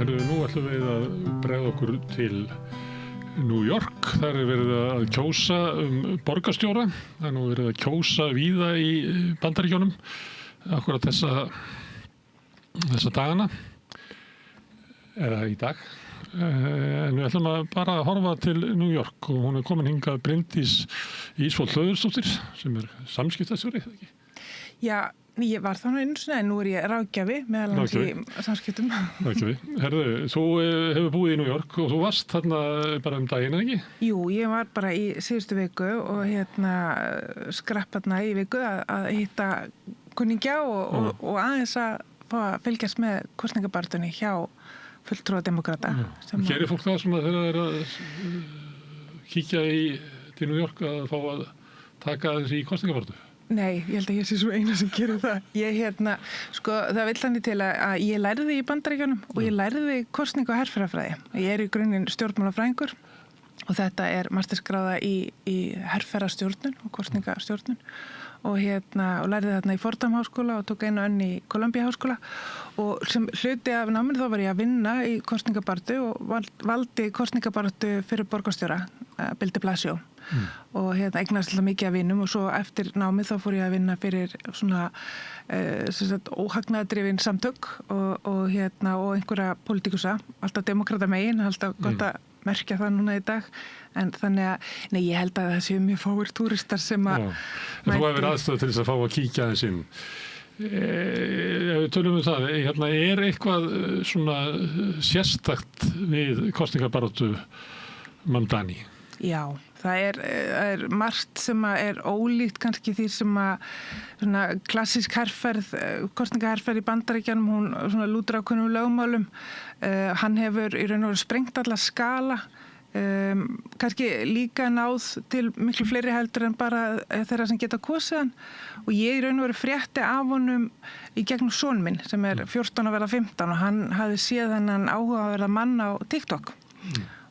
Nú ætlum við að bregða okkur til New York. Þar verið að kjósa borgarstjóra. Það nú verið að kjósa víða í Bandaríkjunum akkurat þessa dagana eða í dag. En við ætlum að bara horfa til New York og hún komin hingað Bryndís Ísfold Hlöðversdóttir sem samskiptastjóri, eða ekki? Já, ég var þá einu sinni, en nú ég ráðgjafi meðal annars í samskiptum. Ráðgjafi. Herðu, þú hefur búið í New York og þú varst þarna bara daginn, eða ekki? Jú, ég var bara í síðustu viku og skrapp þarna í viku að hitta kunningja og aðeins að fá að fylgjast með kosningabaráttunni hjá fulltrúa demókrata. Gerir fólk það sem þegar það að kíkja til New York að fá að taka þessi í kosningabaráttu? Nei, ég held að ég sé svo eina sem gerir það. Það vill þannig til að ég lærði í Bandaríkjunum og ég lærði kosningu og herferðafræði. Ég er í grunninn stjórnmálafræðingur og þetta er mastersgráða í herferðarstjórnun og kosningastjórnun og lærði þarna í Fordham háskóla og tók einu önn í Columbia háskóla og sem hluti af náminu þá var ég að vinna í kosningabaráttu og valdi kosningabaráttu fyrir borgarstjóra, Bill de Blasio. Og eignast alltaf mikið af vinum og svo eftir námið þá fór ég að vinna fyrir svona óhagnaðardrifin samtök og einhverja politikusa, alltaf demokrata megin, alltaf gott að merkja það núna í dag, en þannig að ég held að það séu mjög fáir túristar sem að Þú hefur aðstöðu til þess að fá að kíkja aðeins inn. Ef við tölum það, er eitthvað svona sérstakt við kosningabaráttu Mamdani? Já, það er margt sem er ólíkt kannski því sem að klassísk herferð, kosningaherferð í Bandaríkjunum, hún lútur ákveðnum lögmálum. Hann hefur í raun og veru sprengt alla skala, kannski líka náð til miklu fleiri heldur en bara þeirra sem geta kosið hann. Og ég í raun og veru frétti af honum í gegnum son minn sem er 14 að verða 15 og hann hafði séð þennan áhuga að verða mann á TikTok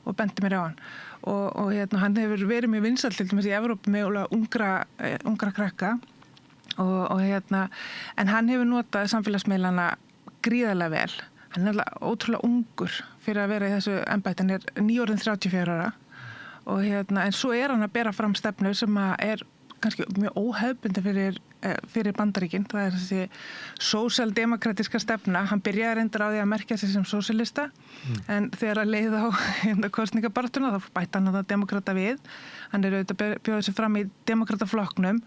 og benti mér á hann. Og hann hefur verið mjög vinsæll til dæmis í Evrópu með ungra krakka en hann hefur notað samfélagsmiðlana gríðarlega vel. Hann er ótrúlega ungur fyrir að vera í þessu embætti, hann er nýorðinn 34 ára og en svo er hann að bera fram stefnu sem er kannski mjög óhefbundi fyrir Bandaríkin. Það er þessi sósíaldemókratíska stefna. Hann byrjaði reyndar á því að merkja sig sem sósíalista en þegar að leið á kosningabarátuna þá bætti hann það demókrata við. Hann auðvitað bjóðið sig fram í demókrataflokknum.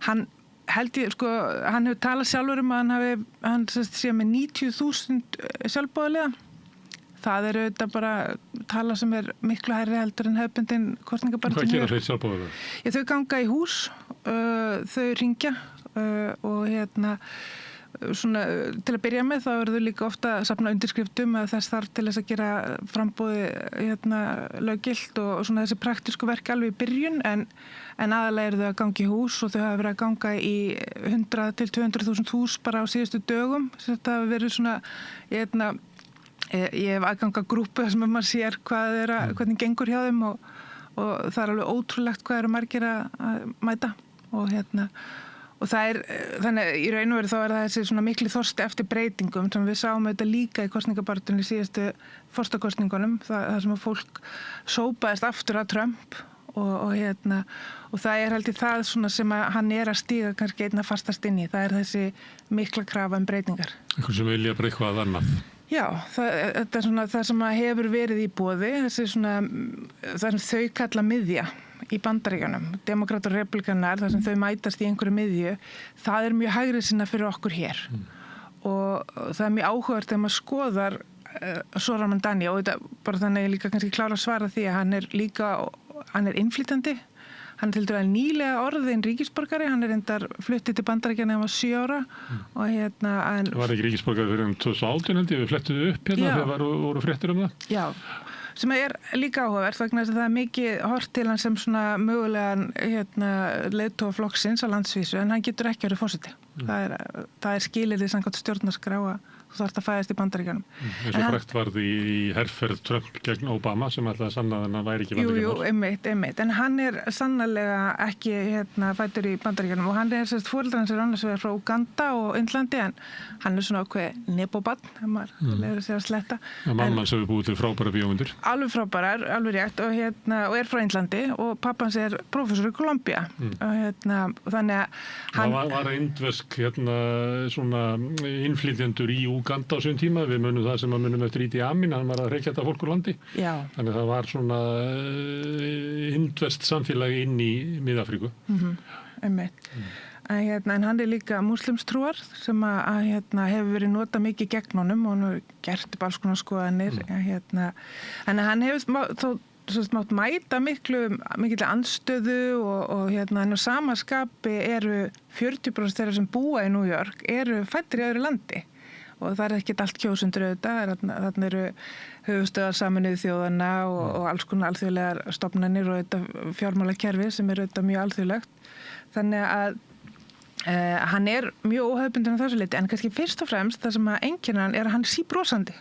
Hann hefur talað sjálfur að hann sé með 90.000 sjálfboðaliða. Það er auðvitað bara tala sem er miklu hærri heldur en hefbundin kosningabaráttu. Hvað gera þeir sjálfboðaliða? Þau ganga í hús, þau hringja og svona til að byrja með þá eru þau líka ofta að safna undirskriftum að þess þarf til þess að gera framboði löggilt og svona þessi praktísku verk alveg í byrjun en aðalega eru þau að ganga í hús og þau hafa verið að ganga í 100 til 200.000 hús bara á síðustu dögum. Þetta hafa verið svona ég hef aðgang að grúpu þar sem maður sér hvernig gengur hjá þeim og það er alveg ótrúlegt hvað eru margir að mæta og það er þannig í raun og veru þá er það þessi svona mikli þorsti eftir breytingum sem við sáum auðvitað líka í kosningabaráttunni í síðustu forsetakosningunum það sem að fólk sópaðist aftur að Trump og það er held í það svona sem að hann er að stíga kannski einna fastast inn í, það er þessi mikla krafa breytingar. Einhvern sem vilja bara eitthvað annað. Já, þetta er svona það sem hefur verið í boði, það sem þau kalla miðja í Bandaríkjunum, demókratar og republikanar, það sem þau mætast í einhverju miðju, það er mjög hægri sinna fyrir okkur hér. Og það er mjög áhugavert þegar maður skoðar Zohran Mamdani og þetta bara þannig líka kannski klára að svara því að hann er innflytjandi. Hann er til dæmis nýlega orðinn ríkisborgari, hann er reyndar fluttið til Bandaríkjanna þegar hann var 7 ára og Var ekki ríkisborgari fyrir 2018 held ég, við flettuðu upp þegar voru fréttir það? Já, sem líka áhugavert vegna þess að það er mikið hort til hann sem svona mögulegan leiðtoga flokksins á landsvísu en hann getur ekki verið forseti. Það er skilyrði samkvæmt stjórnarskrá að þú þarft að fæðast í Bandaríkjunum. Eins og frægt varð í herferð Trump gegn Obama sem ætlaði að sanna að hann væri ekki Bandaríkjunum. Jú, einmitt. En hann er sannarlega ekki fæddur í Bandaríkjunum og hann foreldrar hans annars vegar frá Uganda og Indlandi en hann er svona ákveð nebobarn, ef maður leyfir sér að sletta. Mamma hans hefur búið til frábæra bíómyndir. Alveg frábærar, alveg rétt og er frá Indlandi og pappa hans er prófessor í Columbia. Og þannig að hann... Það var indversk svona innflytjendur í Uganda á þessum tíma, við munum það sem að munum eftir Idi Amin, hann var að reykja þetta fólk úr landi. Já. Þannig að það var svona indverst samfélagi inn í Mið-Afríku. Einmitt. En hann er líka múslimstrúar sem að hefur verið notað mikið gegn honum og hann hefur gert upp alls konar skoðanir. En hann hefur mátt mæta mikil andstöðu og hann á samaskapi eru 40% þeirra sem búa í New York eru fæddir í öðru landi. Og það er ekkert allt kjósendur auðvitað, þarna eru höfuðstöðvar Sameinuðu þjóðanna og alls konar alþjóðlegar stofnanir og auðvitað fjármálakerfi sem er auðvitað mjög alþjóðlegt. Þannig að hann er mjög óhefðbundinn á þessu leyti, en kannski fyrst og fremst það sem að einkenna hann er að hann er síbrosandi.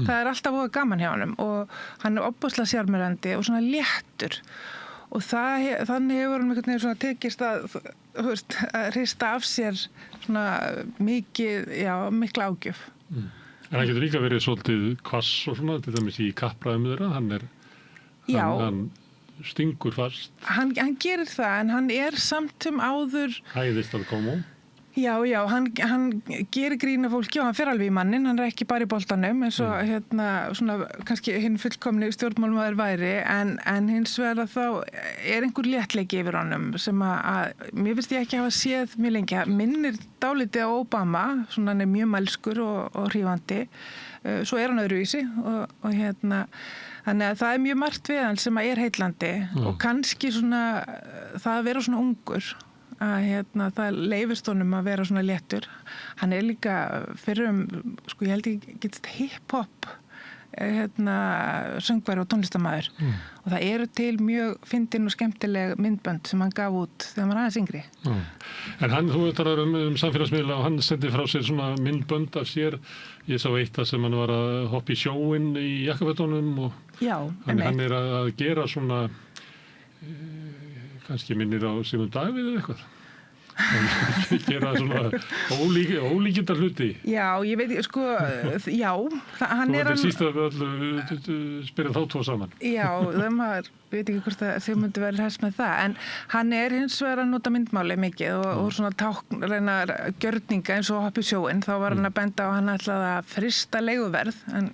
Það er alltaf voða gaman hjá honum og hann er ofboðslega sjarmerandi og svona léttur. Og þannig hefur hann einhvern veginn svona tekist að hrista af sér svona mikla ágjöf. En hann getur líka verið svolítið hvass og svona, til dæmis í kappræðum þeirra, hann stingur fast. Hann gerir það, en hann er samt áður... Hæðist að koma. Já, hann gerir grín af fólki og hann fer alveg í mannin, hann er ekki bara í boltanum eins og svona kannski hinn fullkomni stjórnmálmaður væri en hins vegar að þá er einhver léttleiki yfir honum sem að mér finnst ég ekki hafa séð mjög lengi, minnir dálítið á Obama, svona hann er mjög mælskur og hrífandi, svo er hann öðruvísi og þannig að það er mjög margt við hann sem að er heillandi og kannski svona það að vera svona ungur að það leifist honum að vera svona léttur. Hann er líka fyrir ég held ég getist hip-hop söngvari og tónlistarmaður og það eru til mjög fyndin og skemmtileg myndbönd sem hann gaf út þegar hann var aðeins yngri. En þú talar samfélagsmiðla og hann sendi frá sér svona myndbönd af sér. Ég sá eitt sem hann var að hoppa í sjóinn í jakkafötunum og hann er að gera svona kannski minnir á Sigmund Davíð eða eitthvað. Hann gera svona ólíkindar hluti. Já, ég veit, hann er... Þú veit síst að við öllu spyrja þá tvo saman. Já, maður veit ekki hvort að Sigmundur verður hers með það, en hann er hins vegar að nota myndmáli mikið og svona táknrænar gjörninga eins og hoppa í sjóinn, þá var hann að benda á hann ætlaði að frysta leiguverð, en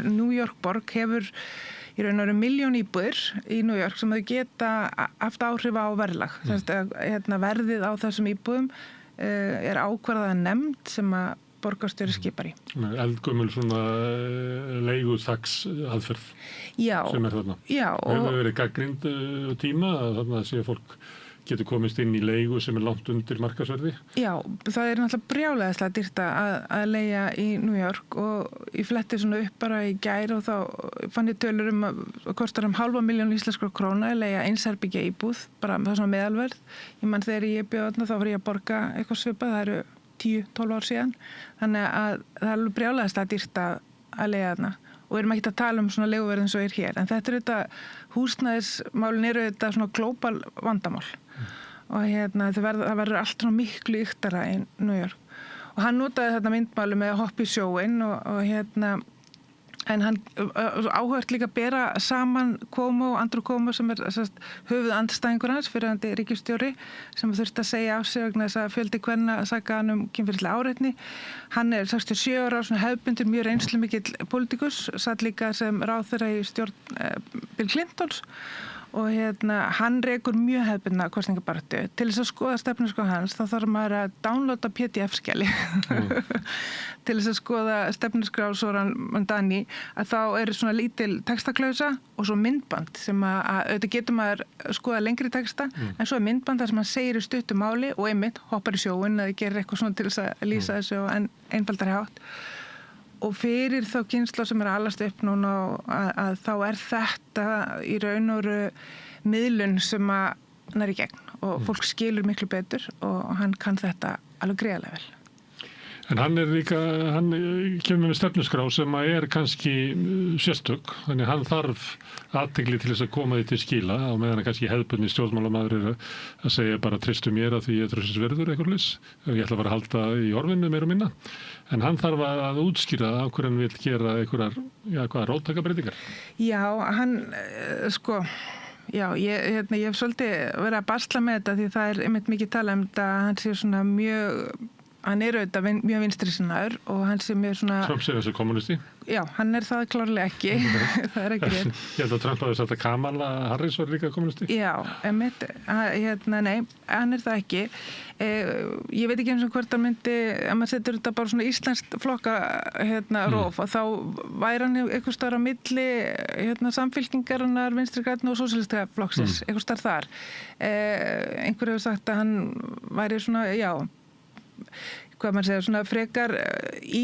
New York borg hefur í raun og veru 1 milljón íbúðir í New York sem þau geta haft áhrif á verðlag. Verðið á þessum íbúðum er ákvarðað nefnd sem að borgarstjóri skipar í. Eldgömmul svona leiguþaks aðferð sem er þarna. Já. Hefur verið gagnrýnd tíma að þarna sé fólk getur komist inn í leigu sem er langt undir markaðsverði? Já, það er náttúrulega brjálæðislega dýrt að leigja í New York og ég fletti svona upp bara í gær og þá fann ég tölur að kostar 500.000 íslenskra króna að leigja einsherbyggja íbúð, bara það er svona meðalverð. Ég man þegar ég bjóð þarna þá var ég að borga eitthvað svipað, það eru 10-12 ár síðan. Þannig að það er alveg brjálæðislega dýrt að leigja þarna. Og við erum ekki að tala svona leiguverð eins og er hér. En þetta er þetta, húsnæðismálin eru þetta svona global vandamál. Og það verður allt svona miklu yktara í New York. Og hann notaði þetta myndmáli með að hoppa í sjóinn en hann áhört líka að bera saman Andrew Cuomo sem er höfuð andstæðingur hans, fyrrverandi ríkisstjóri sem þurfti að segja af sig vegna þess að fjöldi kvenna saka hann kynferðislega áreitni. Hann er 67 ára, svona hefðbundur, mjög reynslumikill pólitíkus, satt líka sem ráðherra í stjórn Bill Clintons og hann rekur mjög hefðbundna kosningabaráttu. Til þess að skoða stefnuskrá hans þá þarf maður að downloada PDF-skjali til þess að skoða stefnuskrá Zoran Mandani að þá eru svona lítil textaklausa og svo myndband sem að auðvitað getur maður skoða lengri texta en svo er myndband þar sem hann segir í stuttu máli og einmitt hoppar í sjóinn eða gerir eitthvað svona til þess að lýsa þessu á einfaldari hátt. og fyrir þá kynslóð sem að alast upp núna að þá þetta í raun og veru miðlun sem að nær í gegn og fólk skilur miklu betur og hann kann þetta alveg greiðlega vel. En hann kemur með stefnuskrá sem að kannski sérstök, þannig hann þarf athygli til þess að koma því til skila á meðan að kannski hefðbundni stjórnmálamaður að segja bara treystu mér að því ég treystu verður eitthvað leys, ég ætla bara að halda í orðinu meira og minna, en hann þarf að útskýra á hverju hann vil gera einhverjar róttækjabreytingar. Já, hann ég hef svolítið verið að basla með þetta því það einmitt mikið tala þetta að hann sé svona hann auðvitað mjög vinstrisinnaður og hann sé mjög svona... Trump segir þessu kommunisti? Já, hann það klárlega ekki. Það ekki rétt. Ég held að Trump hafi sagt að Kamala Harris var líka kommunisti? Já, einmitt, nei, hann það ekki. Ég veit ekki eins og hvort hann myndi, að maður setur þetta bara svona íslenskt flokka róf og þá væri hann eitthvað staðar á milli samfylkingarinnar, vinstri grænna og sósíalista flokksins, eitthvað staðar þar. Einhver hefur sagt að hann væri svona, hvað maður segja, svona frekar í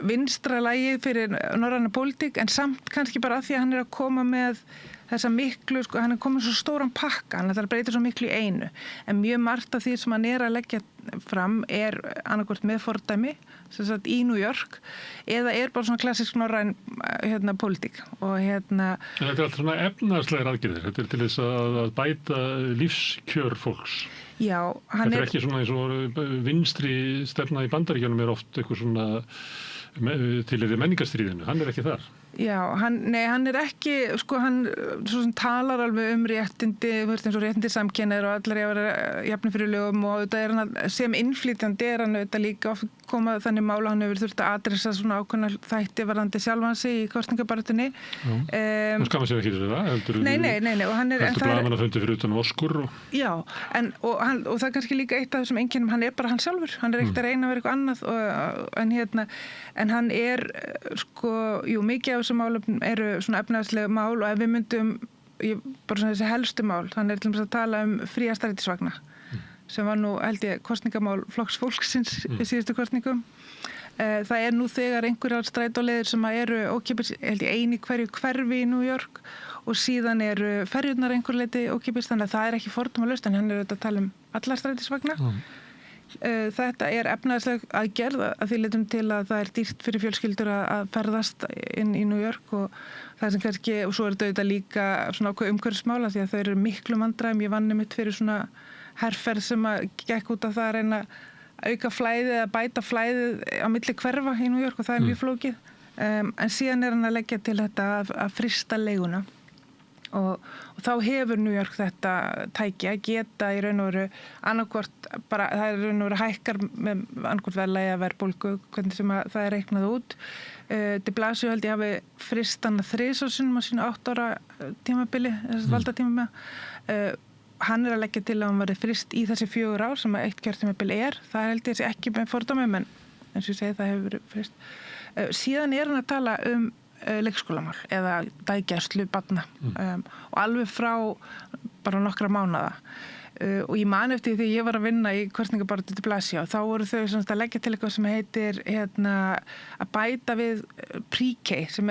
vinstra lagi fyrir norræna pólitík en samt kannski bara að því að hann að koma með þessa miklu, hann komið svo stóran pakka, hann breytir svo miklu í einu en mjög margt af því sem hann að leggja fram annarkvort með fordæmi sem sagt í New York eða bara svona klassisk norræn pólitík og Þetta allt svona efnahagslegar aðgerðir, þetta til þess að bæta lífskjör fólks. Já, þetta ekki svona eins og vinstri stefna í Bandaríkjunum oft eitthvað svona til menningarstríðinu, hann ekki þar. Já, hann ekki, hann svo sem talar alveg réttindi, eins og réttindi samkynhneigðra og allar að vera jafnir fyrir lögum og þetta hann sem innflytjandi hann auðvitað líka koma þannig mála hann hefur þurft að adressa svona ákveðna þætti varðandi sjálfan sig í kosningabaráttunni. Nú skammar sér ekki þessu það? Nei, og hann heldur blaðamannafundi fyrir utan Oskur? Já, og það kannski líka eitt af þessum einkennum, hann bara hann sjálfur, hann ekkert að reyna að vera eitthvað annað en hann mikið af þessum málum eru svona efnahagslega mál og ef við myndum bara svona þessi helstu mál, hann til dæmis að tala fría strætisvagna sem var nú held ég kosningamál Flokks fólksins í síðustu kosningum. Það nú þegar einhverjar strætóleiðir sem eru ókeypis, held ég einu hverju hverfi í New York og síðan eru ferjurnar einhver leyti ókeypis þannig að það ekki fordómalaust en hann auðvitað að tala alla strætisvagna. Þetta efnahagsleg aðgerð að því leitum til að það dýrt fyrir fjölskyldur að ferðast inn í New York og það sem kannski, og svo þetta auðvitað líka svona ákveð umhverfismála því að þau eru miklu vandræðum. Ég vann mitt fyrir svona herferð sem að gekk út af það að reyna að auka flæðið eða bæta flæðið á milli hverfa í New York og það mjög flókið. En síðan hann að leggja til þetta að frysta leiguna. Og þá hefur New York þetta tæki að geta í raun og veru annarkvort bara, það í raun og veru hækkar með annarkvort verðlagi að verðbólgu, hvernig sem það reiknað út. De Blasio held ég hafi fryst hann 3 sinnum á sínu 8 ára tímabili, valdatímabili. Hann að leggja til að hann verði fryst í þessi 4 ár sem eitt kjörtímabili það held ég sé ekki með fordómum en eins og ég segi það hefur verið fryst. Síðan hann að tala leikskólamál eða daggæslu barna og alveg frá bara nokkra mánaða og ég man eftir því ég var að vinna í kosningabaráttu De Blasio þá voru þau að leggja til eitthvað sem heitir að bæta við pre-K sem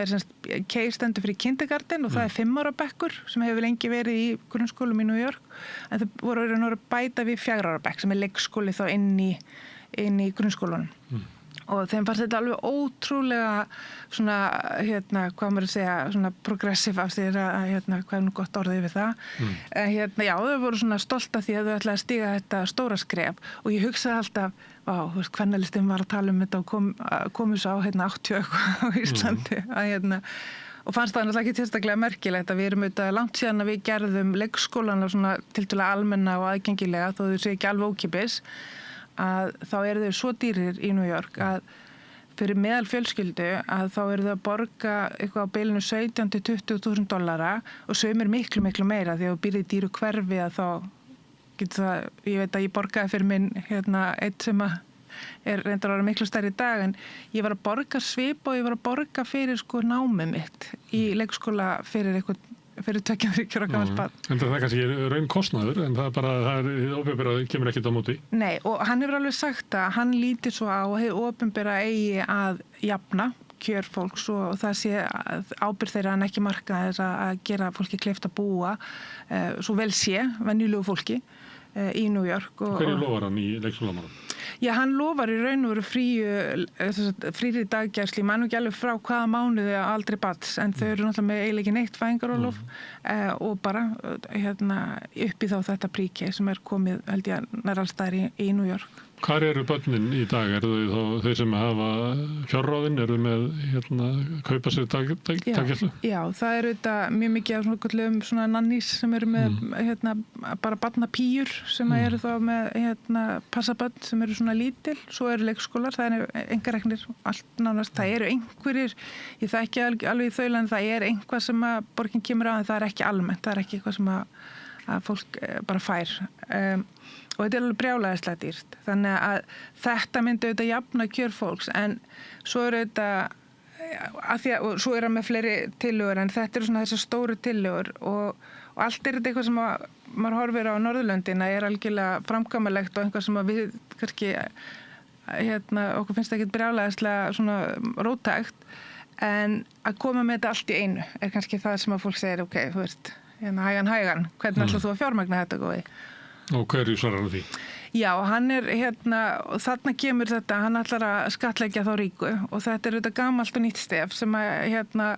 K stendur fyrir kindergarten og það 5 ára bekkur sem hefur lengi verið í grunnskólum í New York en þau voru að bæta við 4 ára bekk sem leikskóli þá inn í grunnskólunum. Og þeim fannst þetta alveg ótrúlega svona, hvað maður að segja, svona progressive af því hvað nú gott orðið við það. Já, þau voru svona stolt af því að þau ætlaði að stíga þetta stóra skref og ég hugsaði alltaf, kvennalistin var að tala þetta og komu svo á 80 á Íslandi og fannst það náttúrulega ekki tilstaklega merkilegt að við erum auðvitað langt síðan að við gerðum leikskólana svona tiltölulega almenna og aðgengilega þó þau sé ekki alveg ókeypis að þá eru þau svo dýrir í New York að fyrir meðal fjölskyldu að þá eru þau að borga eitthvað á bilinu 17 til 20.000 og sumir miklu meira því að þú býrði í dýru hverfi að þá getur það, ég veit að ég borgaði fyrir minn eitt sem að reyndar að vera miklu stærri í dag en ég var að borga svip og ég var að borga fyrir námið mitt í leikskóla fyrir 2-3 ára gamalt barn. En það kannski raun kostnaður en það opinbera kemur ekkert á móti. Nei og hann hefur alveg sagt að hann líti svo á að hið opinbera eigi að jafna kjör fólks og það sé ábyrgð þeirra en ekki marka þess að gera fólki kleift að búa svo vel sé, venjulegu fólki í New York. Hverju lofar hann í leikskólamálum? Já, hann lofar í raun og veru fríri daggærslu, ég man ekki alveg frá hvaða mánuði á aldri barns, en þau eru náttúrulega með eiginlega ekki neitt fæðingarorlof og bara upp í þá þetta príki sem komið, held ég, nær alls staðar í New York. Hvar eru börnin í dag? Eru þau þá þeir sem hafa fjárráðin? Eru með kaupa sér daggærslu? Já, það eru þetta mjög mikið af svona nannís sem eru með bara barnapíur sem eru þá með passabörn sem eru svona lítil, svo eru leikskólar, það eru einkareknir allt nánast, það eru einhverjir, ég þekki alveg í þaula en það er einhvað sem að borgin kemur á en það er ekki almennt, það er ekki eitthvað sem að fólk bara fær. Og þetta er alveg brjálæðislega dýrt. Þannig að þetta myndi auðvitað jafna kjör fólks en svo er auðvitað, og svo er það með fleiri tillögur en þetta eru svona þessar stóru tillögur og allt er þetta eitthvað sem maður horfir á Norðurlöndin að er algjörlega framkvæmanlegt og einhvað sem að við kannski, okkur finnst það ekki brjálæðislega svona róttækt en að koma með þetta allt í einu er kannski það sem að fólk segir, ok, þú veist, hægan, hvernig ætlar þú að fjármagna þetta góði? Og hverju svarar hann því? Já, hann er og þarna kemur þetta, hann ætlar að skattleggja þá ríku og þetta er þetta gamalt og nýtt stef sem að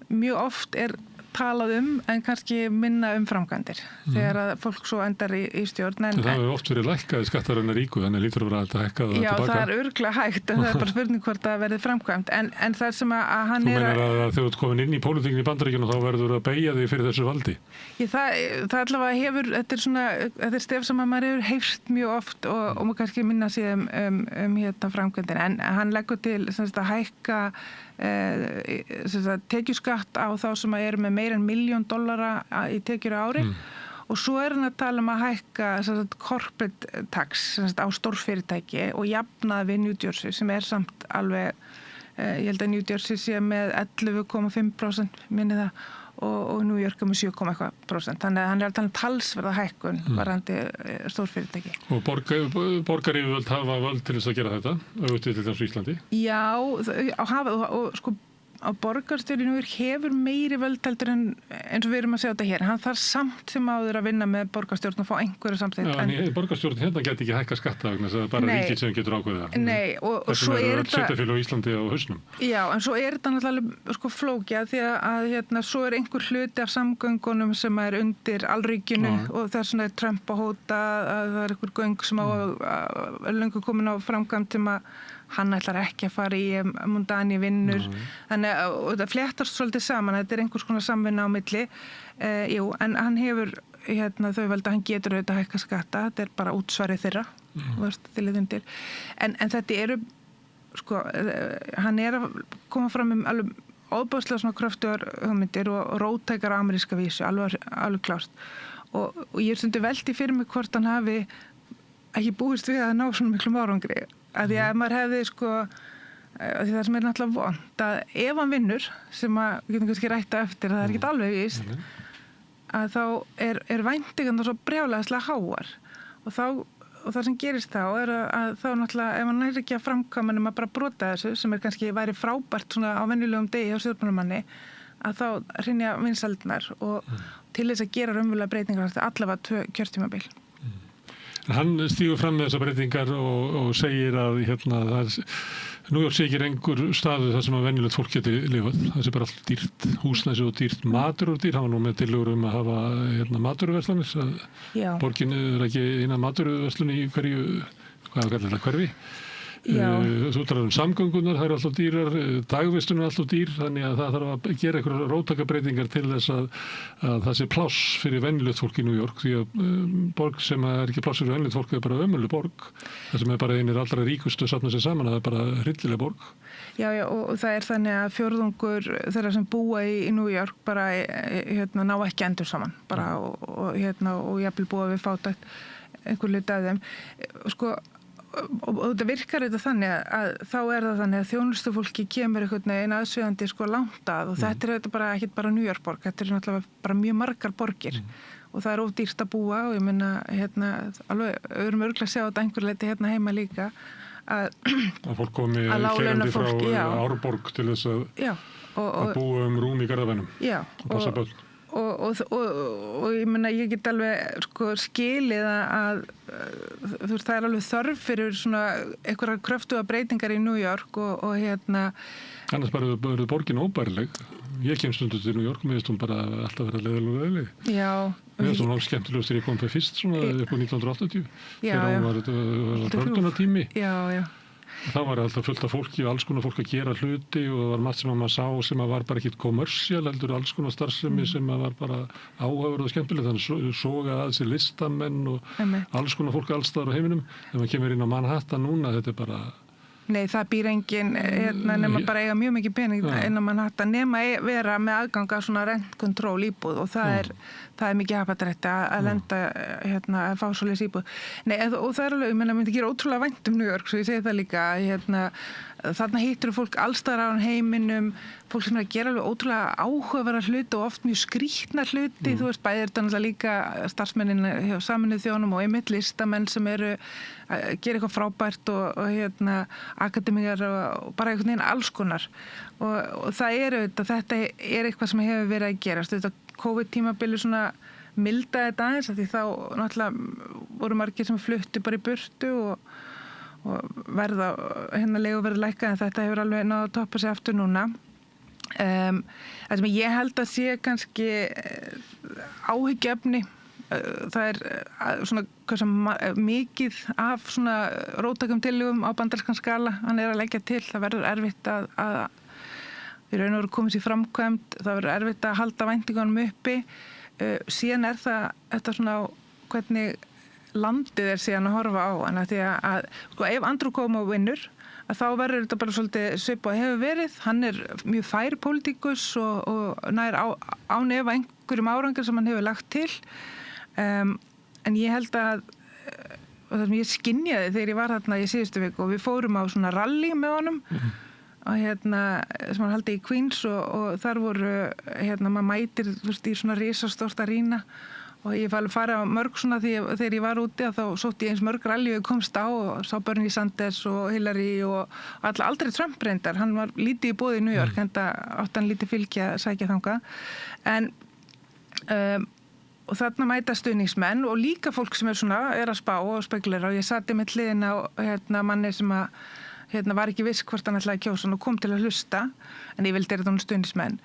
mjög oft er talað en kannski minna framkvæmdir þegar að fólk svo endar í stjórn. Það hefur oft verið lækkaði skattar en ríku, þannig lítur að vera að hækka það tilbaka. Já, það er örugglega hægt en það er bara spurning hvort það verði framkvæmt. En það sem að hann Þú meinar að þegar þú ert komin inn í pólitíkinni í Bandaríkjunum þá verður að beygja þig fyrir þessu valdi? Það allavega hefur, þetta er stef sem að maður hefur heyrt mjög oft og maður kannski minna sig framkvæmdin. En hann leggur til að hækka tekjuskatt á þá sem eru með meira en $1 million í tekjur á ári og svo er hann að tala að hækka corporate tax á stórfyrirtæki og jafna við New Jersey sem er samt alveg, ég held að New Jersey sé með 11,5% minni það og New York með 7,1%. Þannig að hann er að tala talsverða hækkun varðandi stórfyrirtæki. Og borgaryfirvöld hafa völd til þess að gera þetta, auðvitað til þess Íslandi? Já, og sko á borgarstjóri New York hefur meiri völd heldur en eins og við erum að segja þetta hér. Hann þarf samt sem áður að vinna með borgarstjórn og fá einhverju samþykkt. Já, en borgarstjórn hérna geti ekki hækka skatta vegna þess að bara ríkið sem getur ákveðið það. Nei, og svo er þetta sveitarfélög á Íslandi á hausnum. Já, en svo er þetta náttúrulega flókið því að svo er einhver hluti af samgöngunum sem er undir alríkinu og þess vegna er Trump að hóta að það er einhver göng sem er löngu komin á framkvæmd sem að hann ætlar ekki að fara í mundani vinnur. Þannig að það fléttast svolítið saman, þetta er einhvers konar samvinna á milli. En hann hefur þau völd að hann getur auðvitað að hækka skatta, þetta er bara útsvarið þeirra, undir. En þetta eru, hann er að koma fram alveg óbúðslega svona kröftugar hugmyndir og róttækar á ameríska vísu, alveg klárt. Og ég stundi velti fyrir mig hvort hann hafi ekki búist við að ná svona miklum árangri. Að því að maður hefði því það sem er náttúrulega vont að ef hann vinnur, sem að við getum kannski rætta eftir, það er ekki alveg víst, að þá er væntingarnar svo brjálæðislega háar og það sem gerist þá er að þá náttúrulega ef hann er ekki að framkvæma nema bara brota þessu sem er kannski væri frábært svona á venjulegum degi á stjórnmálamanni að þá hrynja vinsældirnar og til þess að gera raunverulega breytingar allavega 2 kjörtímabil. Hann stígur fram með þessar breytingar og segir að New York sé ekki einhver staður þar sem að venjulegt fólk geti lifað. Það sé bara allt dýrt húsnæði og dýrt matur og dýr. Hann var nú með tillögur að hafa maturverslanir. Borgin er ekki eina maturverslun í hverju, hvað kallar þetta, hverfi? Þú talar samgöngunar, það eru alltaf dýrar, dagvistun er alltaf dýr, þannig að það þarf að gera einhverjar róttækjabreytingar til þess að það sé pláss fyrir venjulegt fólk í New York, því að borg sem er ekki pláss fyrir venjulegt fólk er bara ömurleg borg, það sem er bara einir allra ríkustu safna sig saman, það er bara hryllileg borg. Já, og það er þannig að fjórðungur þeirra sem búa í New York bara ná ekki endur saman, bara og jafnvel búa við fátækt einhver hluti af þeim, og þetta virkar þetta þannig að þá er það þannig að þjónustufólki kemur einhvern veginn aðsveigandi langt að og þetta er þetta bara ekki bara New York borg, þetta er náttúrulega bara mjög margar borgir og það er of dýrt að búa og ég meina alveg, við erum örugglega að sjá þetta einhver leiti heima líka að fólk komi að keyrandi frá láglaunafólk, já. Árborg til þess að og búa rúm í garðabænum já, og passa börn. Og ég meina, ég get alveg sko skilið að þú veist, það er alveg þörf fyrir svona einhverjar kröftuga breytingar í New York og Annars bara verður borgin óbærileg. Ég kem stundu til New York og mér finnst hún bara alltaf vera leiðileg. Já. Mér finnst hún langt skemmtilegust þegar ég kom fyrst svona upp á 1980. Já, þegar hún var pörtunatími. Já. Þá var alltaf fullt af fólki og alls konar fólk að gera hluti og það var margt sem að maður sá sem að var bara ekkit kommersial, heldur alls konar starfsemi sem að var bara áhugaverð og skemmtileg. Þannig soga að sér listamenn og alls konar fólk allstaðar á heiminum. Ef maður kemur inn á Manhattan núna, þetta er bara... Nei, það býr enginn nema bara eiga mjög mikið pening innan Manhattan nema vera með aðgang að svona rentkontról íbúð og það er mikið happatrætti að lenda að fá svoleiðis íbúð. Nei, og það er alveg, ég myndi gera ótrúlega vænt New York, svo ég segi það líka, þarna hittur fólk allstaðar á heiminum, fólk sem er að gera alveg ótrúlega áhugaverða hluti og oft mjög skrýtna hluti, þú veist, bæði er þetta náttúrulega líka starfsmennin hjá Sameinuðu þjóðunum og einmitt listamenn sem eru að gera eitthvað frábært og akademíar og bara einhvern veginn alls konar og það er auðvitað, þetta er eitthvað sem hefur verið að gerast, auðvitað COVID-tímabili svona mildaði þetta aðeins því þá náttúrulega voru margir sem fluttu bara í burtu og verða, leiguverð lækkað en þetta hefur alveg náð að toppa sig aftur núna. Það sem ég held að sé kannski áhyggjuefni, það er svona mikið af svona róttækum tillögum á bandarískan skala, hann er að leggja til, það verður erfitt að við raun og veru komast í framkvæmd, það verður erfitt að halda væntingunum uppi, síðan er það þetta svona hvernig landið er síðan að horfa á hana því að sko, ef Andrew Cuomo vinnur að þá verður þetta bara svolítið svipað hefur verið, hann er mjög fær pólitíkus og nær án efa einhverjum árangur sem hann hefur lagt til en ég held að og það sem ég skynjaði þegar ég var þarna í síðustu viku og við fórum á svona rally með honum og sem hann haldi í Queens og þar voru maður mætir þú veist í svona risastórt arína og ég var alveg farið á mörg svona þegar ég var úti þá sótti ég eins mörg rally og ég komst á og sá Bernie Sanders og Hillary og aldrei Trump reyndar, hann var lítið í boði í New York enda átti hann lítið fylgja að sækja þangað en og þarna mæta stuðningsmenn og líka fólk sem er að spá og spekulera og ég sat með hliðin á manni sem að var ekki viss hvort hann ætlaði að kjósa og kom til að hlusta en ég vildi þetta hún stuðningsmenn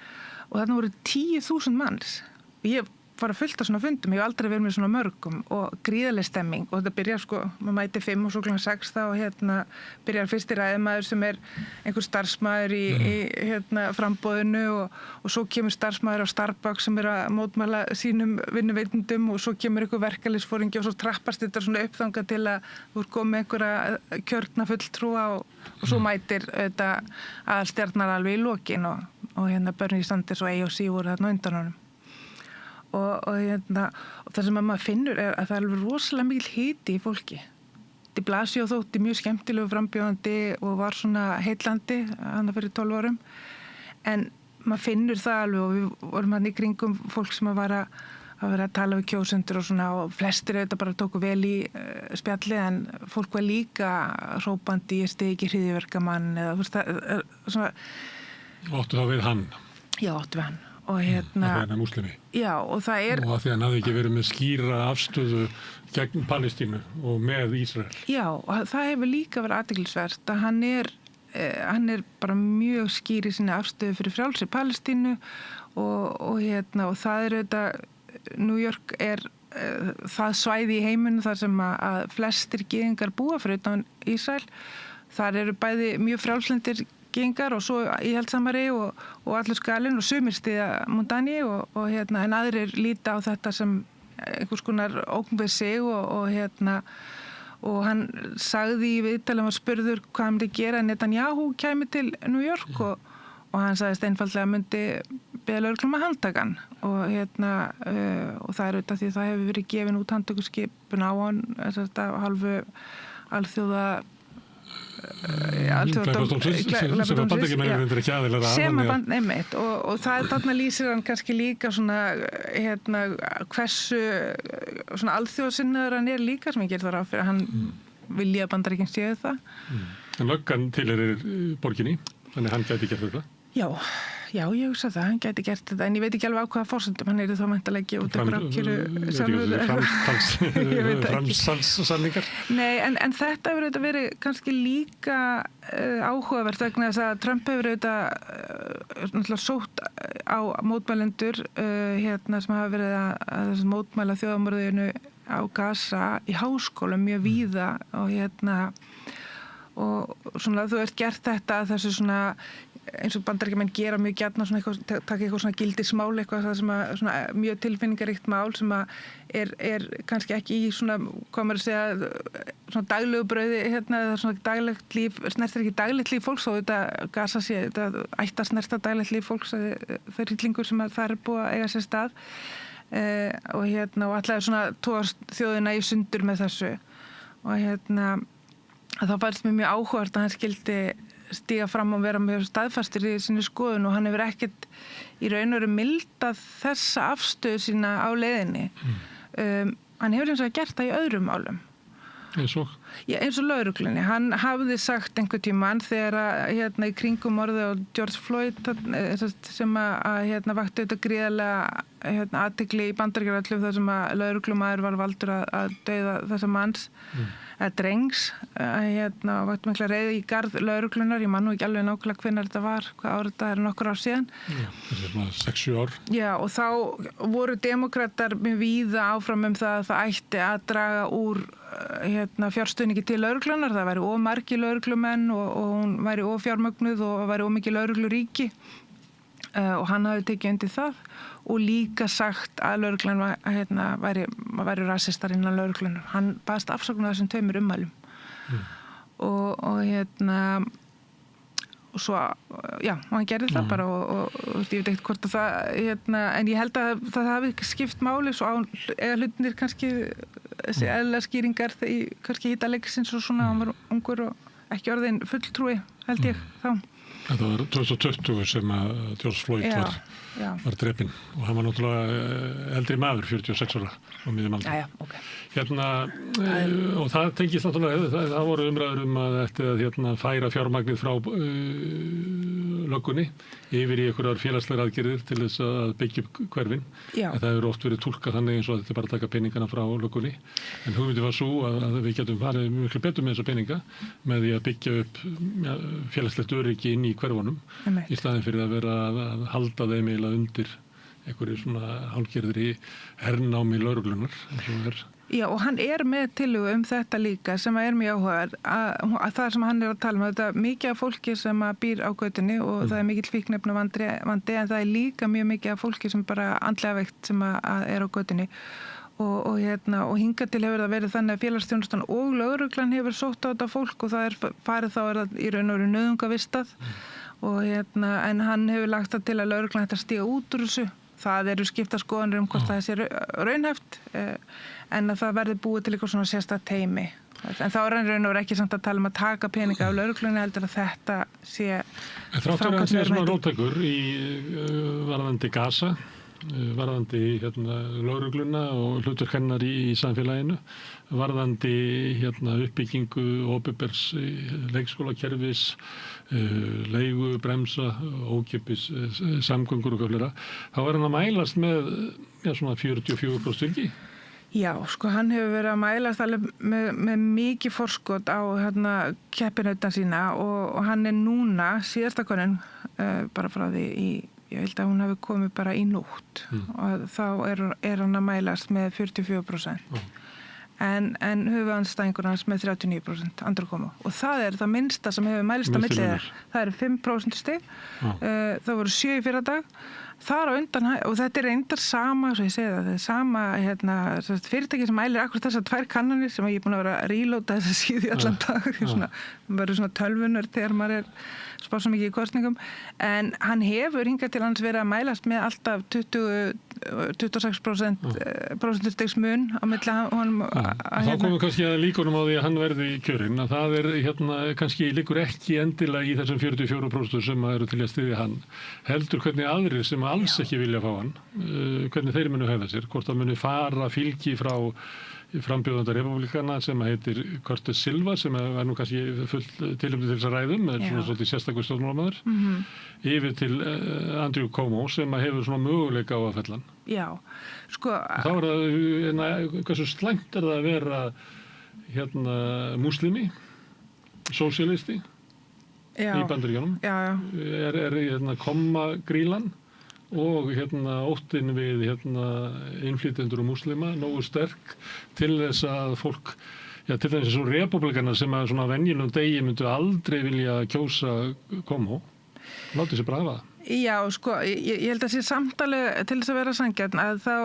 og þarna voru 10.000 manns ég var að fullt af svona fundum, ég hef aldrei verið með svona mörgum og gríðarleg stemming og þetta byrjar maður mæti 5 og svo kl. 6 þá byrjar fyrsti ræðumaður sem er einhver starfsmaður í framboðinu og svo kemur starfsmaður á Starbucks sem er að mótmæla sínum vinnuveitendum og svo kemur einhver verkalýðsforingi og svo trappast þetta svona uppþangað til að þú ert komið einhverja kjörna fulltrúa og svo mætir þetta aðalstjarnar alveg í lokin og Bernie Sanders og AOC voru þarna undan honum. Og það sem maður finnur er að það er alveg rosalega mikil hiti í fólki. De Blasio þótti mjög skemmtilegu frambjóðandi og var svona heillandi hann fyrir 12 árum. En maður finnur það alveg og við vorum hann í kringum fólk sem að vera að tala við kjósendur og svona og flestir auðvitað bara tóku vel í spjalli en fólk var líka hrópandi ég stið ekki hryðjuverkamann eða þú veist það svona... Áttu þá við hann? Já, áttu við hann. Og hann er múslimi. Já, og það er... Og að því hann hafði ekki verið með skýra afstöðu gegn Palestínu og með Ísrael. Já, og það hefur líka verið athyglisvert að hann er bara mjög skýr í sinni afstöðu fyrir frjálsri Palestínu og það er auðvitað New York er það svæði í heiminum þar sem að flestir gyðingar búa fyrir utan Ísrael. Þar eru bæði mjög frjálslindir gyðingar og svo íhaldssamari og allur skalinn og sumir stiðja Mondani en aðrir líta á þetta sem einhvers konar ógn við sig og hann sagði í viðtali var spurður hvað hann myndi gera en Netanyahu kæmi til New York og hann sagðist einfaldlega myndi beða lögreglum að handtaka hann og það er auðvitað því það hefur verið gefin út handtökuskipun á hann hálfu alþjóða sem að bandaríkjamennir reyndir ekki aðilar að sem að einmitt og það þarna lýsir hann kannski líka svona hversu svona alþjóðasinnaður hann er líka sem ég gerir það ráð fyrir hann vilja að Bandaríkin séu það. En löggan tilheyrir borginni, þannig hann gæti gert þetta? Já, ég hugsa það, hann gæti gert þetta, en ég veit ekki alveg á hvaða forsendum, hann þá mæntanlega ekki út ykkur ákjöru framsalssamningar? Nei, en þetta hefur auðvitað verið kannski líka áhugavert vegna þess að Trump hefur auðvitað náttúrulega sótt á mótmælendur sem hafa verið að mótmæla þjóðamorðinu á Gaza í háskólum mjög víða og svona þú ert gert þetta að þessu svona eins og Bandaríkjamenn gera mjög gjarnan svona eitthvað, taka eitthvað svona gildismál eitthvað það sem að svona mjög tilfinningaríkt mál sem að er kannski ekki í svona, hvað maður að segja svona daglegu brauði eða svona daglegt líf, snertir ekki daglegt líf fólks og þetta Gaza sé, þetta ætti að snerta daglegt líf fólks þau hryllingur sem að það er búið að eiga sér stað og og allavega svona tóast þjóðina í sundur með þessu og að þá fannst mér mjög áhugavert að hann skildi stíga fram og vera mjög staðfastur í sinni skoðun og hann hefur ekkert í raun og veru mildað þessa afstöðu sína á leiðinni. Hann hefur eins og gert það í öðrum málum. Eins og? Já, eins og lögreglunni. Hann hafði sagt einhvern tímann þegar í kringum morðið á George Floyd sem að vakti auðvitað gríðarlega athygli í Bandaríkjunum þar sem að lögreglumaður var valdur að dauða þessa manns eða drengs vakti mikla reiði í garð lögreglunar, ég man nú ekki alveg nákvæmlega hvenær þetta var, hvað árið þetta nokkur ár síðan. Já, þetta er 6-7 ár. Já, og þá voru demókratar mjög víða áfram það að það ætti að draga úr fjárstuðningi til lögreglunar, það væri of margir lögreglumenn og hún væri of fjármögnuð og væri of mikið lögregluríki og hann hafi tekið undir það og líka sagt að lögreglan væri rasistar innan lögreglunar. Hann baðst afsökunar þessum 2 ummælum og svo, já, hann gerði það bara og ég veit ekkert hvort að það, en ég held að það hafi skipt máli svo eða hlutinir kannski þessi eðlilega skýringar kannski hýta leiksins og svona, hann var ungur og ekki orðin fulltrúi, held ég þá. Þetta var 2020 sem að George Floyd var drepinn og hann var náttúrulega eldri maður, 46 ára á miðjum aldri. Okay. Og það tengist náttúrulega, það voru umræður að eftir að færa fjármagnið frá löggunni yfir í einhverjar félagslegar aðgerðir til þess að byggja upp hverfin. En það hefur oft verið túlkað þannig eins og að þetta bara taka peningana frá löggunni. En hugmyndin var svo að við getum farið miklu betur með þessa peninga með því að byggja upp félagslegt öryggi inn í hverfunum í staðinn fyrir að vera að halda þeim eiginlega undir einhverju svona hálfgerðri hernámi lögreglunar eins og er. Já, og hann með tillögu þetta líka sem er mjög áhugaverð að það sem hann að tala þetta mikið af fólki sem býr á götunni og það mikill fíkniefnavandi en það líka mjög mikið af fólki sem bara andlega veikt sem er á götunni og hingað til hefur það verið þannig að félagsþjónustan og lögreglan hefur sótt á þetta fólk og það farið þá það í raun og veru nauðungavistað og en hann hefur lagt það til að lögreglan þetta stíga út úr þessu. Það eru skipta skoðanir hvort það sé raunhæft en að það verði búið til eitthvað svona sérstakt teymi. En þá er hann raun og veru ekki samt að tala að taka peninga af lögreglunni heldur að þetta sé þráttur að hann sé svona róttækur í varðandi Gaza, varðandi lögregluna og hlutverk hennar í samfélaginu, varðandi uppbyggingu opinbers leikskólakerfis, leigu, bremsa, ókeypis samgöngur og fleira, þá er hann að mælast með svona 44% fylgi. Já, sko hann hefur verið að mælast alveg með mikið forskot á keppinautan sína og hann núna, síðasta konin, bara frá því ég held að hún hafi komið bara í nótt og þá er hann að mælast með 44%. En höfuðandstæðingur hans með 39% andrúrkomu og það er það minnsta sem hefur mælst á milli þeirra. Það eru 5% stig, það voru 7 í fyrradag. Þar á undan, og þetta er reyndar sama, svo ég segi það er sama fyrirtæki sem mælir akkurat þessar 2 kannanir sem ég er búin að vera að reloada þess að síðu í allan dag. Verður svona tölvunur þegar maður er spáð svo mikið í kostningum. En hann hefur hingað til hans verið að mælast með alltaf 26% stigs mun á milli honum. Þá komum við kannski að líkunum á því að hann verði kjörinn. Að það er kannski líkur ekki endilega í þessum 44% sem eru til að styðja hann. Heldur hvernig aðrir sem alls ekki vilja fá hann, hvernig þeir munu hegða sér, hvort það munu fara fylgi frá frambjóðanda republikana sem heitir Curtis Silva sem var nú kannski full tilefni til þess að ræðum, er svona svolítið sérstakur stjórnmálamaður, yfir til Andrew Cuomo sem hefur svona möguleika á að fella hann. Já, sko... Þá það, hversu slæmt það að vera múslimi, sósíalisti í Bandaríkjunum, er kommagrílan og óttinn við innflytjendur og múslima nógu sterk til þess að fólk, til þess að svo republikanar sem að svona venjulegum degi myndu aldrei vilja kjósa Cuomo, látið sér bara hafa það. Já, sko, ég held að sé samtalið til þess að vera sanngjarn að þá,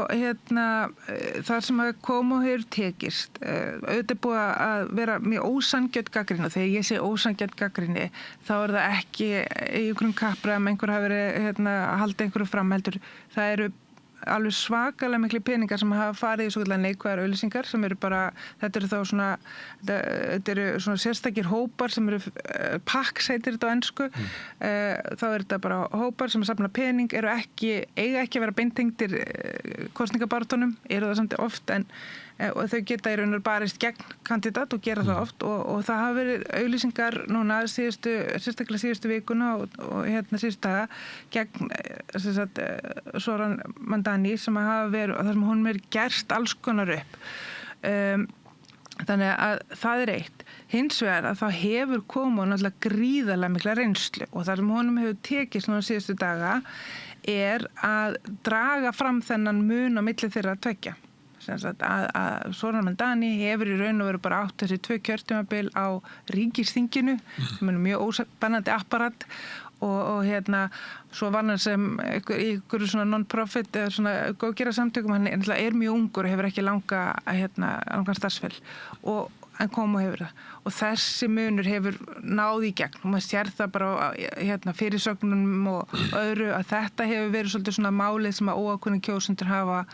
þar sem að Cuomo hefur tekist, auðvitað búið að vera mjög ósanngjarn gagnrýni og þegar ég sé ósanngjarn gagnrýni þá er það ekki í einhverjum kappræðum einhver hafi verið að halda einhverju fram heldur. Það eru alveg svakalega miklu peningar sem hafa farið í svokallaðar neikvæðar auglýsingar sem eru bara, þetta eru svona sérstakir hópar sem eru PACs heitir þetta á ensku, þá er þetta bara hópar sem safna pening, eiga ekki að vera beintengdir kosningabaráttunum, eru það samt oft og þau geta í raun og barist gegn kandidat og gera það oft og það hafa verið auglýsingar núna sérstaklega síðustu vikuna og síðustu daga gegn Zohran Mamdani sem hafa verið og þar sem hún er gerst alls konar upp. Þannig að það er eitt. Hins vegar að það hefur komið náttúrulega gríðarlega mikla reynslu og þar sem honum hefur tekist núna síðustu daga er að draga fram þennan mun á milli þeirra tveggja. Að Zohran Mamdani hefur í raun og veru bara átt þessi 2 kjörtímabil á ríkisþinginu sem er mjög óspennandi apparat og svo var hann sem ykkur svona non-profit eða svona góðgera samtökum, hann er mjög ungur og hefur ekki langan starfsfell en Cuomo hefur það og þessi munur hefur náð í gegn og maður sér það bara fyrirsögnunum og öðru að þetta hefur verið svolítið svona málið sem að óákveðnir kjósendur hafa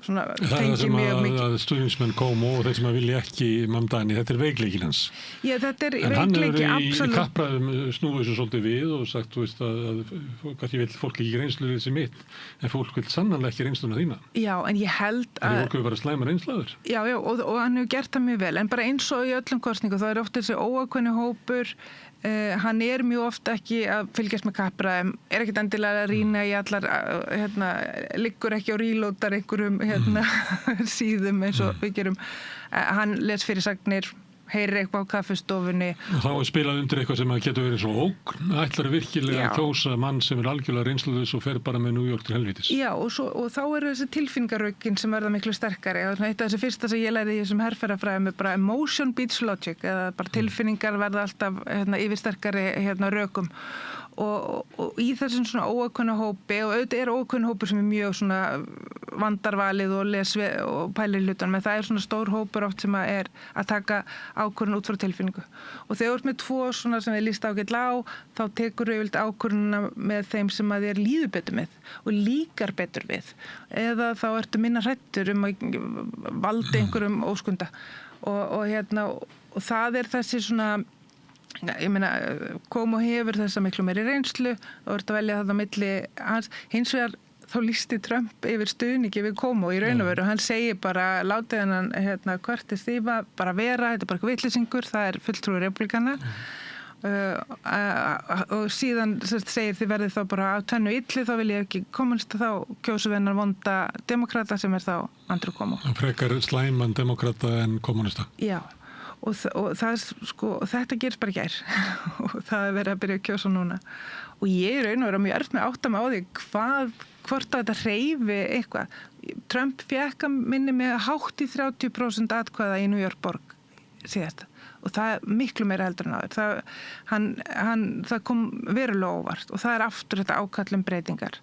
svona það sem að stuðningsmenn Cuomo og þeir sem að vilja ekki Mamdani, þetta er veikleikin hans. Já, þetta er veikleiki, absolutt. En hann hefur í kappræðum snúið þessu svolítið við og sagt, þú veist, að kannski vil fólk ekki reynslu þessi mitt, en fólk vil sannanlega ekki reynsluna þína. Já, en ég held að... Þannig fólk hefur bara slæma reynslaður. Já, og hann hefur gert það mjög vel, en bara eins og í öllum kosningum, þá er oft þessi óákveðni hópur, hann er mjög oft ekki að fylgjast með kappræðum, er ekkert endilega að rýna í allar, liggur ekki og rílótar einhverjum síðum eins og við gerum. Hann les fyrirsagnir, heyrir eitthvað á kaffistofunni. Og þá er spilað undir eitthvað sem getur verið svo ógn, ætlar virkilega að kjósa mann sem er algjörlega reynslulaus og fer bara með New York til helvítis. Já, og þá eru þessi tilfinningarökin sem verða miklu sterkari. Eitt af þessi fyrsta sem ég lærði í þessum herferðafræðum er bara emotion beats logic, eða bara tilfinningar verða alltaf yfirsterkari rökum. Og í þessum svona óákveðna hópi, og auðvitað er óákveðna hópur sem er mjög svona vandarvalið og og pælir hlutunum, en það er svona stór hópur oft sem er að taka ákvörðun út frá tilfinningu. Og þegar þú ert með 2 svona sem þið líst ágætlega á, þá tekur þú yfirleitt ákvörðunina með þeim sem að þér líður betur með og líkar betur við. Eða þá ertu minna hræddur að valda einhverjum óskunda. Og það er þessi svona ég meina, Cuomo hefur þessa miklu meiri reynslu og verður að velja það á milli hans. Hins vegar þá lýsti Trump yfir stuðningi við Cuomo í raun og veru og hann segir bara, látið hann Curtis Silva bara vera, þetta er bara eitthvað vitleysingur, það er fulltrúi republikana og síðan segir þið verðið þá bara á tvennu illi, þá vil ég ekki kommunista, þá kjósu við hennar vonda demokrata sem er þá Andrew Cuomo. Frekar slæman demokrata en kommunista. Já. Og þetta gerist bara í gær og það er verið að byrja að kjósa núna og ég er raun og vera mjög erft með átta mig á því hvort að þetta hreyfi eitthvað. Trump fékk að minni með hátt í 30% atkvæða í New York borg síðast og það er miklu meira heldur en áður. Það kom verulega óvart og það er aftur þetta ákall breytingar.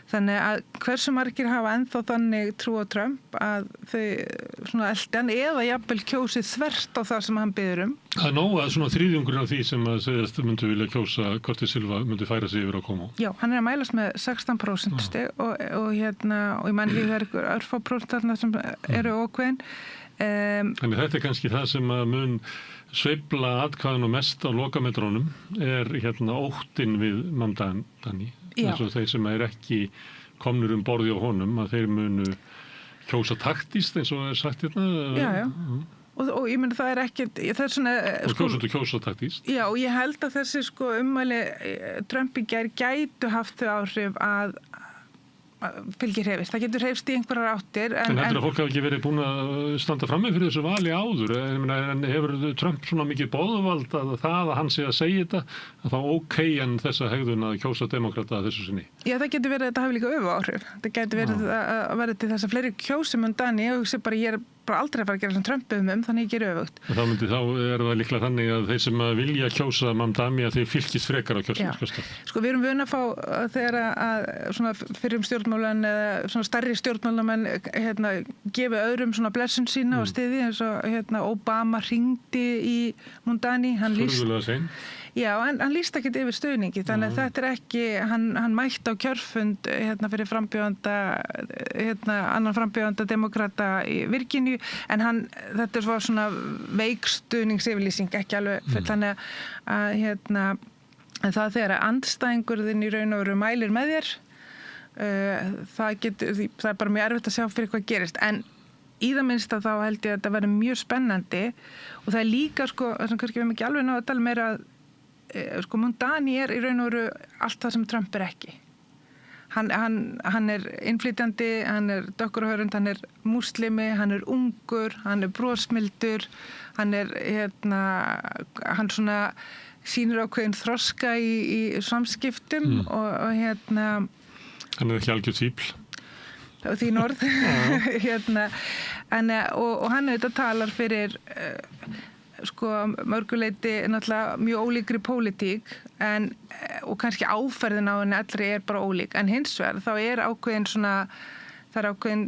Þannig að hversu margir hafa ennþá þannig trú á Trump að þau svona eldi hann eða jafnvel kjósið þvert á það sem hann biður um. Það er nóg að svona þriðjungur af því sem að segjast myndu vilja kjósa Curtis Silva myndu færa sig yfir á Cuomo. Já, hann er að mælast með 16% stig og ég man ekki það er ykkur örfá prósent þarna sem eru ókveðin. Þannig þetta er kannski það sem að mun sveifla atkvæðinu mest á lokametrónum er óttinn við Mamdani. Eins og þeir sem er ekki komnir borði á honum að þeir munu kjósa taktíst eins og er sagt hérna. Já. Og ég meina það er ekki, það er svona... Og kjósundu kjósa taktíst. Já, og ég held að þessi ummæli Trump í gær gætu haft þau áhrif að fylgir hreyfist. Það getur hreyfst í einhverjar áttir. En heldur að fólk hafi ekki verið búin að standa frammi fyrir þessu vali áður? En hefur Trump svona mikið boðvald að það að hann sé að segja þetta, að þá en þessa hegðun að kjósa demokrata að þessu sinni? Já, það getur verið að þetta hafi líka áhrif. Það getur verið að verið til þess að fleiri kjósi Dani og hugsi bara ég er bara aldrei að fara að gera sem Trump þannig ég ger öfugt. Þá er það líklega þannig að þeir sem vilja kjósa Dani að þeir fylgist frekar á kjörstað. Við erum vön að fá þegar að svona fyrir stjórnmálan eða svona stærri stjórnmálamenn gefi öðrum svona blessun sína og stiði eins og Obama hringdi í Dani. Furðulega sein. Já, en hann lýst ekkert yfir stuðningi, þannig að þetta er ekki, hann mætti á kjörfund fyrir frambjóðanda, annan frambjóðanda demokrata í Virginíu, en þetta var svona veikstuðningsyfirlýsing, ekki alveg full, þannig að en það þegar andstæðingurðin í raun og veru mælir með þér, það er bara mjög erfitt að sjá fyrir hvað gerist, en í það minnsta þá held ég að þetta verður mjög spennandi og það er líka, það sem kannski við ekki alveg ná að tala meira að Dani er í raun og veru allt það sem Trump er ekki. Hann er innflytjandi, hann er dökkur á hörund, hann er múslimi, hann er ungur, hann er brosmildur, hann er hann svona sýnir ákveðin þroska í samskiptum og hann er ekki algjör fíbl. Þín orð. Og hann auðvitað talar fyrir mörguleyti náttúrulega mjög ólíkri pólitík og kannski áferðin á henni allri er bara ólík en hins vegar þá er ákveðin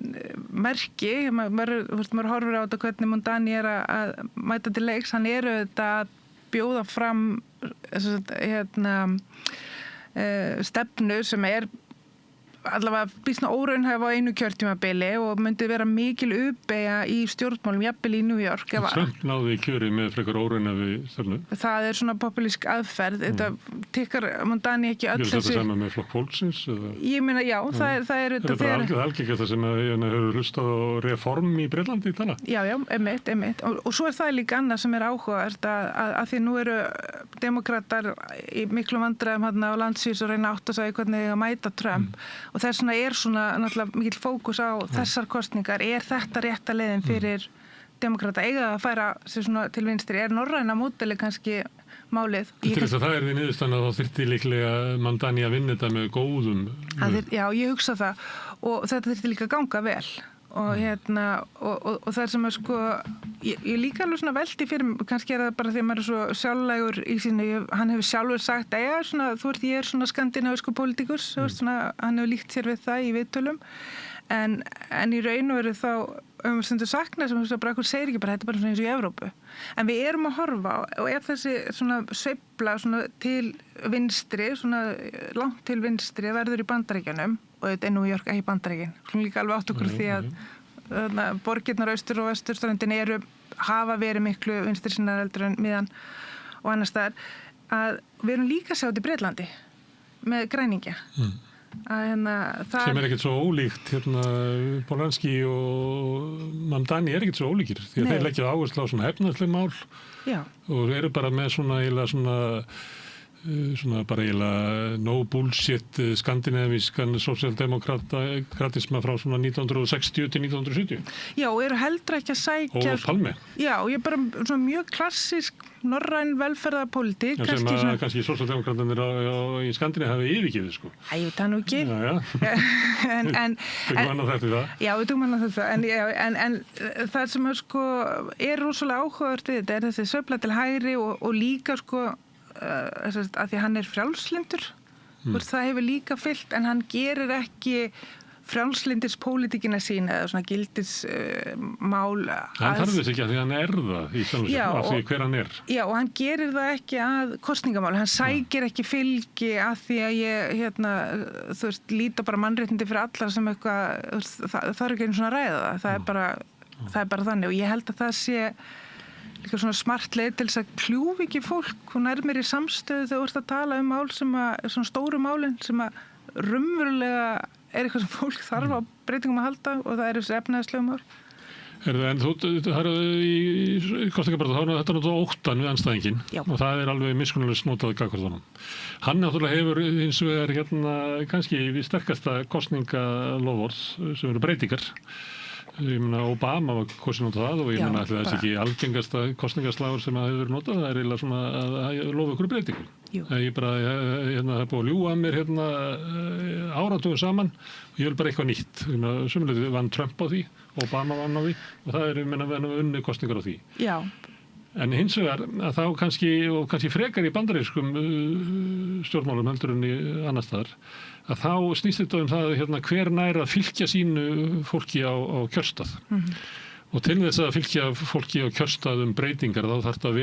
merki maður horfir á þetta hvernig Dani er að mæta til leiks, hann er auðvitað að bjóða fram stefnu sem er allavega býsna óraunhæf á einu kjörtímabili og myndi vera mikil uppeyja í stjórnmálum, jafnvel í New York. Trump náði kjöri með frekar óraunhæfi stefnu. Það er svona populísk aðferð. Þetta tikkar Dani ekki öll þessi... Þetta sama með flokk fólksins? Ég meina, já, það er þetta... Er þetta algengast það sem hefur hlustað á reform í Bretlandi í tala? Já, einmitt. Og svo er það líka annað sem er áhugavert að því nú eru demokratar í miklu vandræðum á landsvísu og reyna átt að segja hvernig að mæta Trump og þess vegna er svona náttúrulega mikill fókus á þessar kosningar. Er þetta rétta leiðin fyrir demokrata? Eiga að færa sér svona til vinstri? Er norræna módeli kannski málið? Til þess að það því niðurstaðan að þá þyrfti líklega Dani að vinna þetta með góðum. Já, ég hugsa það og þetta þyrfti líka að ganga vel. Og og það er sem ég líka alveg svona velti fyrir kannski er það bara því að maður er svo sjálflægur í sínu, hann hefur sjálfur sagt að ég er svona skandinavísku pólitíkus, hann hefur líkt sér við það í viðtölum en í raun og veru þá stundu sakna sem bara okkur segir ekki bara þetta er bara svona eins og í Evrópu en við erum að horfa og ef þessi svona sveifla svona til vinstri, svona langt til vinstri verður í Bandaríkjunum og þetta er New York ekki Bandaríkin. Við líka alveg átt okkur því að borgirnar austur og vesturströndin hafa verið miklu vinstri sinnar heldur en miðan og annars staðar að við erum líka að sjá þetta í Bretlandi með græningja. Sem er ekkert svo ólíkt Polanski og Dani er ekkert svo ólíkir því að þeir leggja áherslu á svona efnaðsleg mál og eru bara með svona bara eiginlega no bullshit skandinavískan sósíaldemokratisma frá svona 1960 til 1970. Já, og eru heldur ekki að sækja... Og Palme. Já, og ég er bara svona mjög klassísk norræn velferðarpólitík. Já, sem að kannski sósíaldemokratanir í Skandinavíu hafi yfirgefið, sko. Æ, ég veit það nú ekki. Já. Tökum annað þetta í það. Já, við tökum annað þetta. En það sem er rosalega áhugavert við þetta er þessi sveifla til hægri og líka að því að hann er frjálslyndur það hefur líka fyllt en hann gerir ekki frjálslyndispólitíkina sína eða svona gildismál hann þarf þess ekki að því hann er það í sjálfsögum af því hver hann er já og hann gerir það ekki að kosningamáli hann sækir ekki fylgi að því að ég þú veist líta bara mannréttindi fyrir allar sem eitthvað það er ekki einu svona ræða það er bara þannig og ég held að það sé líka svona smart leið til þess að kljúfi ekki fólk hún er mér í samstöðu þegar þú ert að tala mál sem að svona stóru málin sem að raunverulega er eitthvað sem fólk þarf að breytingum að halda og það eru þessi efnaðslegu mál. En það er í kostningabaráttu, þá er þetta náttúrulega óttan við andstæðinginn og það er alveg miskunnulega snotað gagnvart honum. Hann náttúrulega hefur hins vegar kannski við sterkasta kostningalofvörð sem eru breytingar. Ég meina Obama var kosin út af það og ég meina það ekki algengasta kostningaslagur sem hefur verið notað, það er eiginlega svona að lofa ykkur breytingum. Ég bara, það er búið að ljúga að mér áratugum saman og ég vil bara eitthvað nýtt. Sumlega vann Trump á því, Obama vann á því og það er, ég meina, unni kostningar á því. Já. En hins vegar að þá kannski frekar í bandarískum stjórnmálum heldur en í annar staðar, að þá snýst þetta það hver nær að fylgja sínu fólki á kjörstað. Og til þess að fylgja fólki á kjörstað breytingar þá þarf það að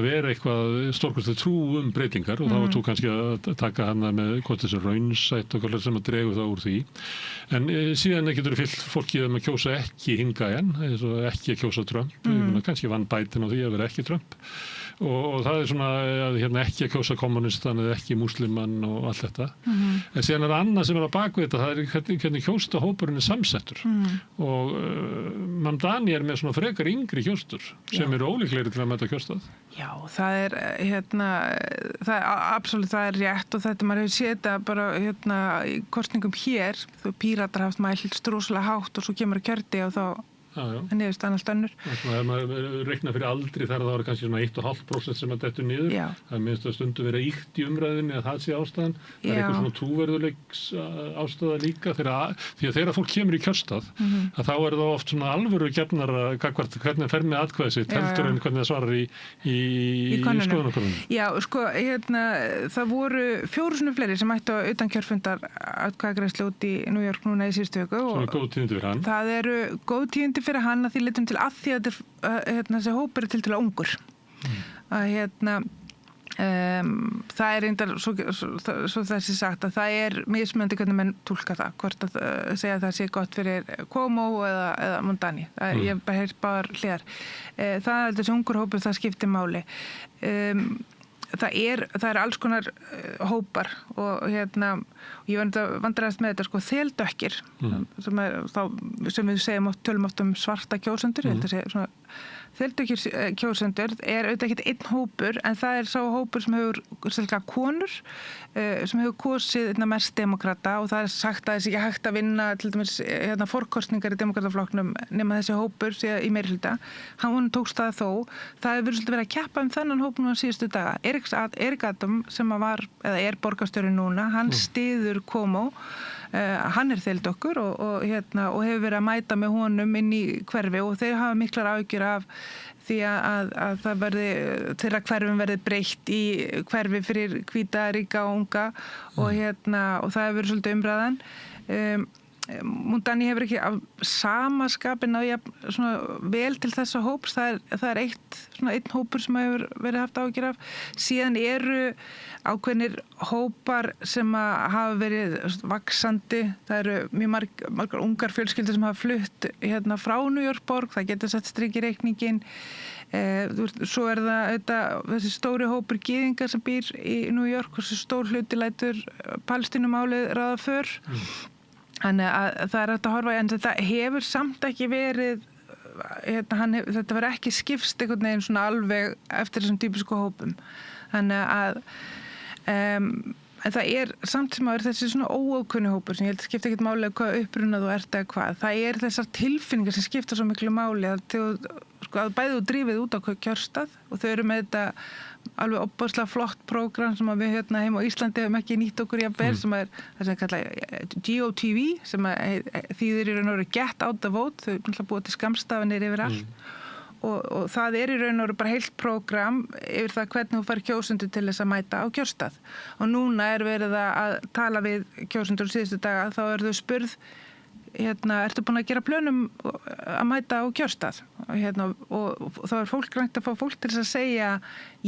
vera eitthvað stórkostlega trú breytingar og þá var þú kannski að taka hana með hvort þessi raunsætt og hvað sem að dregu það úr því. En síðan getur fylgt fólki að kjósa ekki hinga eins og ekki að kjósa Trump. Kannski vann Biden á því að vera ekki Trump. Og það er svona að ekki að kjósa kommunistan eða ekki músliman og allt þetta. En síðan er annað sem er á baku þetta, það er hvernig kjósta hópurinn er samsettur. Og Mamdani er með svona frekar yngri kjóstur sem eru ólíklegri til að mæta kjóstað. Já, það er absolutt það er rétt og þetta maður hefur séð þetta bara í kosningum hér, þú Píratar haft mælt rosalega hátt og svo kemur að kjörti og þá niðurstaðan allt önnur. Ef maður reiknar fyrir aldri þar það var kannski svona 1,5% sem að dettur niður. Það minnst að stundu vera íkt í umræðinni að það sé ástæðan. Það er eitthvað svona trúverðuleiks ástæða líka því að þegar fólk kemur í kjörstað að þá er það oft svona alvöru gefnar hvernig fer með atkvæði sitt heldur en hvernig það svarar í skoðanakönnunum. Já, sko, það voru 400 fleiri sem ættu á utankjörfundar atkvæðagreiðslu út í New York núna í síðustu viku. Sem er góð tíðindi fyrir hann. Það eru góð tíðindi fyrir hann að því litum til að því að þessi hópur er til að ungur. Það er reyndar svo þessi sagt að það er mismunandi hvernig menn túlka það, hvort að segja að það sé gott fyrir Cuomo eða Mamdani. Ég bara heyrt bara hliðar. Það er þessi ungur hópur, það skiptir máli. Það er alls konar hópar og ég vandræðast með þetta sko þeldökkir sem við tölum oft svarta kjósendur, ég held að segja svona þeldökkir kjósendur er auðvitað ekki einn hópur en það er sá hópur sem hefur sérlega konur sem hefur kosið mest demokrata og það er sagt að þessi ekki hægt að vinna til dæmis fórkostningar í demokrataflokknum nema þessi hópur í meirihluta. Hann tókst það þó. Það hefur verið að keppa þennan hóp nú á síðustu daga. Erik Adam sem var eða er borgarstjóri núna, hann styður Cuomo. Hann er þeldokkur og hefur verið að mæta með honum inn í hverfi og þeir hafa miklar áhyggjur af því að það þeirra hverfum verði breytt í hverfi fyrir hvíta, ríka og unga og það hefur verið svolítið umræðan. Mamdani hefur ekki af sama skapin svona vel til þessa hóps. Það er einn hópur sem hefur verið haft áhyggjur af. Síðan eru ákveðnir hópar sem hafa verið vaxandi. Það eru mjög margar ungar fjölskyldur sem hafa flutt frá New York borg. Það getur sett strik í reikningin. Svo er það þessi stóri hópur gyðinga sem býr í New York og þessi stór hluti lætur Palestínumálið ráða för. Þannig að það er hægt að horfa en þetta hefur samt ekki verið þetta var ekki skipst einhvern veginn svona alveg eftir þessum típisku hópum. Þannig að það er samt sem að þessi svona óákveðni hópur sem ég held að skipta ekkert máli hvað upprunað þú ert eða hvað. Það er þessar tilfinningar sem skipta svo miklu máli að bæði og drífið út á kjörstað og þau eru með þetta alveg opbáslega flott prógram sem við heima á Íslandi hefum ekki nýtt okkur jafnvel sem er það sem kallað GOTV sem þýðir í raun og veru Get Out the Vote, þau náttúrulega búið til skammstafanir yfir allt og það er í raun og veru bara heilt prógram yfir það hvernig þú fær kjósendur til þess að mæta á kjörstað og núna er verið að tala við kjósendur síðustu daga þá eru þau spurð ertu búin að gera plönum að mæta á kjörstað og þá er fólk rænt að fá fólk til þess að segja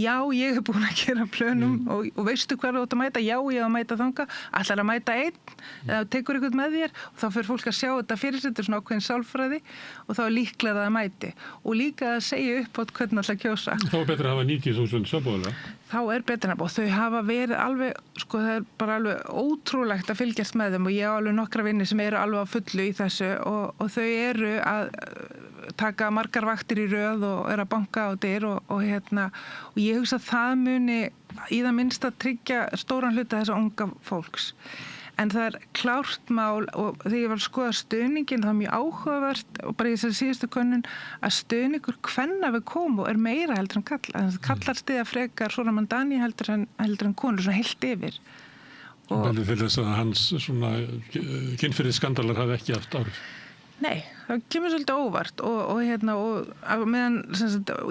já, ég er búin að gera plönum og veistu hver þú átt að mæta? Já, ég á að mæta þangað, ætlar að mæta einn eða tekur ykkur með þér og þá fyrir fólk að sjá þetta fyrir sér, þetta er svona ákveðin sálfræði og þá er líklega að mæti og líka að segja upp átt hvernig alltaf kjósa. Þá er betra að hafa 90.000 samboðalega. þá betra og þau hafa verið alveg, sko það er bara alveg ótrúlegt að fylgjast með þeim og ég á alveg nokkra vinni sem eru alveg á fullu í þessu og þau eru að taka margar vaktir í röð og eru að banka á dyr og ég hugsa að það muni í það minnst að tryggja stóran hluta þessa unga fólks. En það er klárt mál og þegar ég var að skoða stuðningin, það er mjög áhugavert og bara í þessari síðustu könnun að stuðningur kvenna við komu er meira heldur en kallar. Kallar stiðja frekar svona Mandani heldur en konur, svona heilt yfir. Og velið til þess að hans svona kynferðisskandalar hafi ekki haft áhrif. Nei, það kemur svolítið óvart og meðan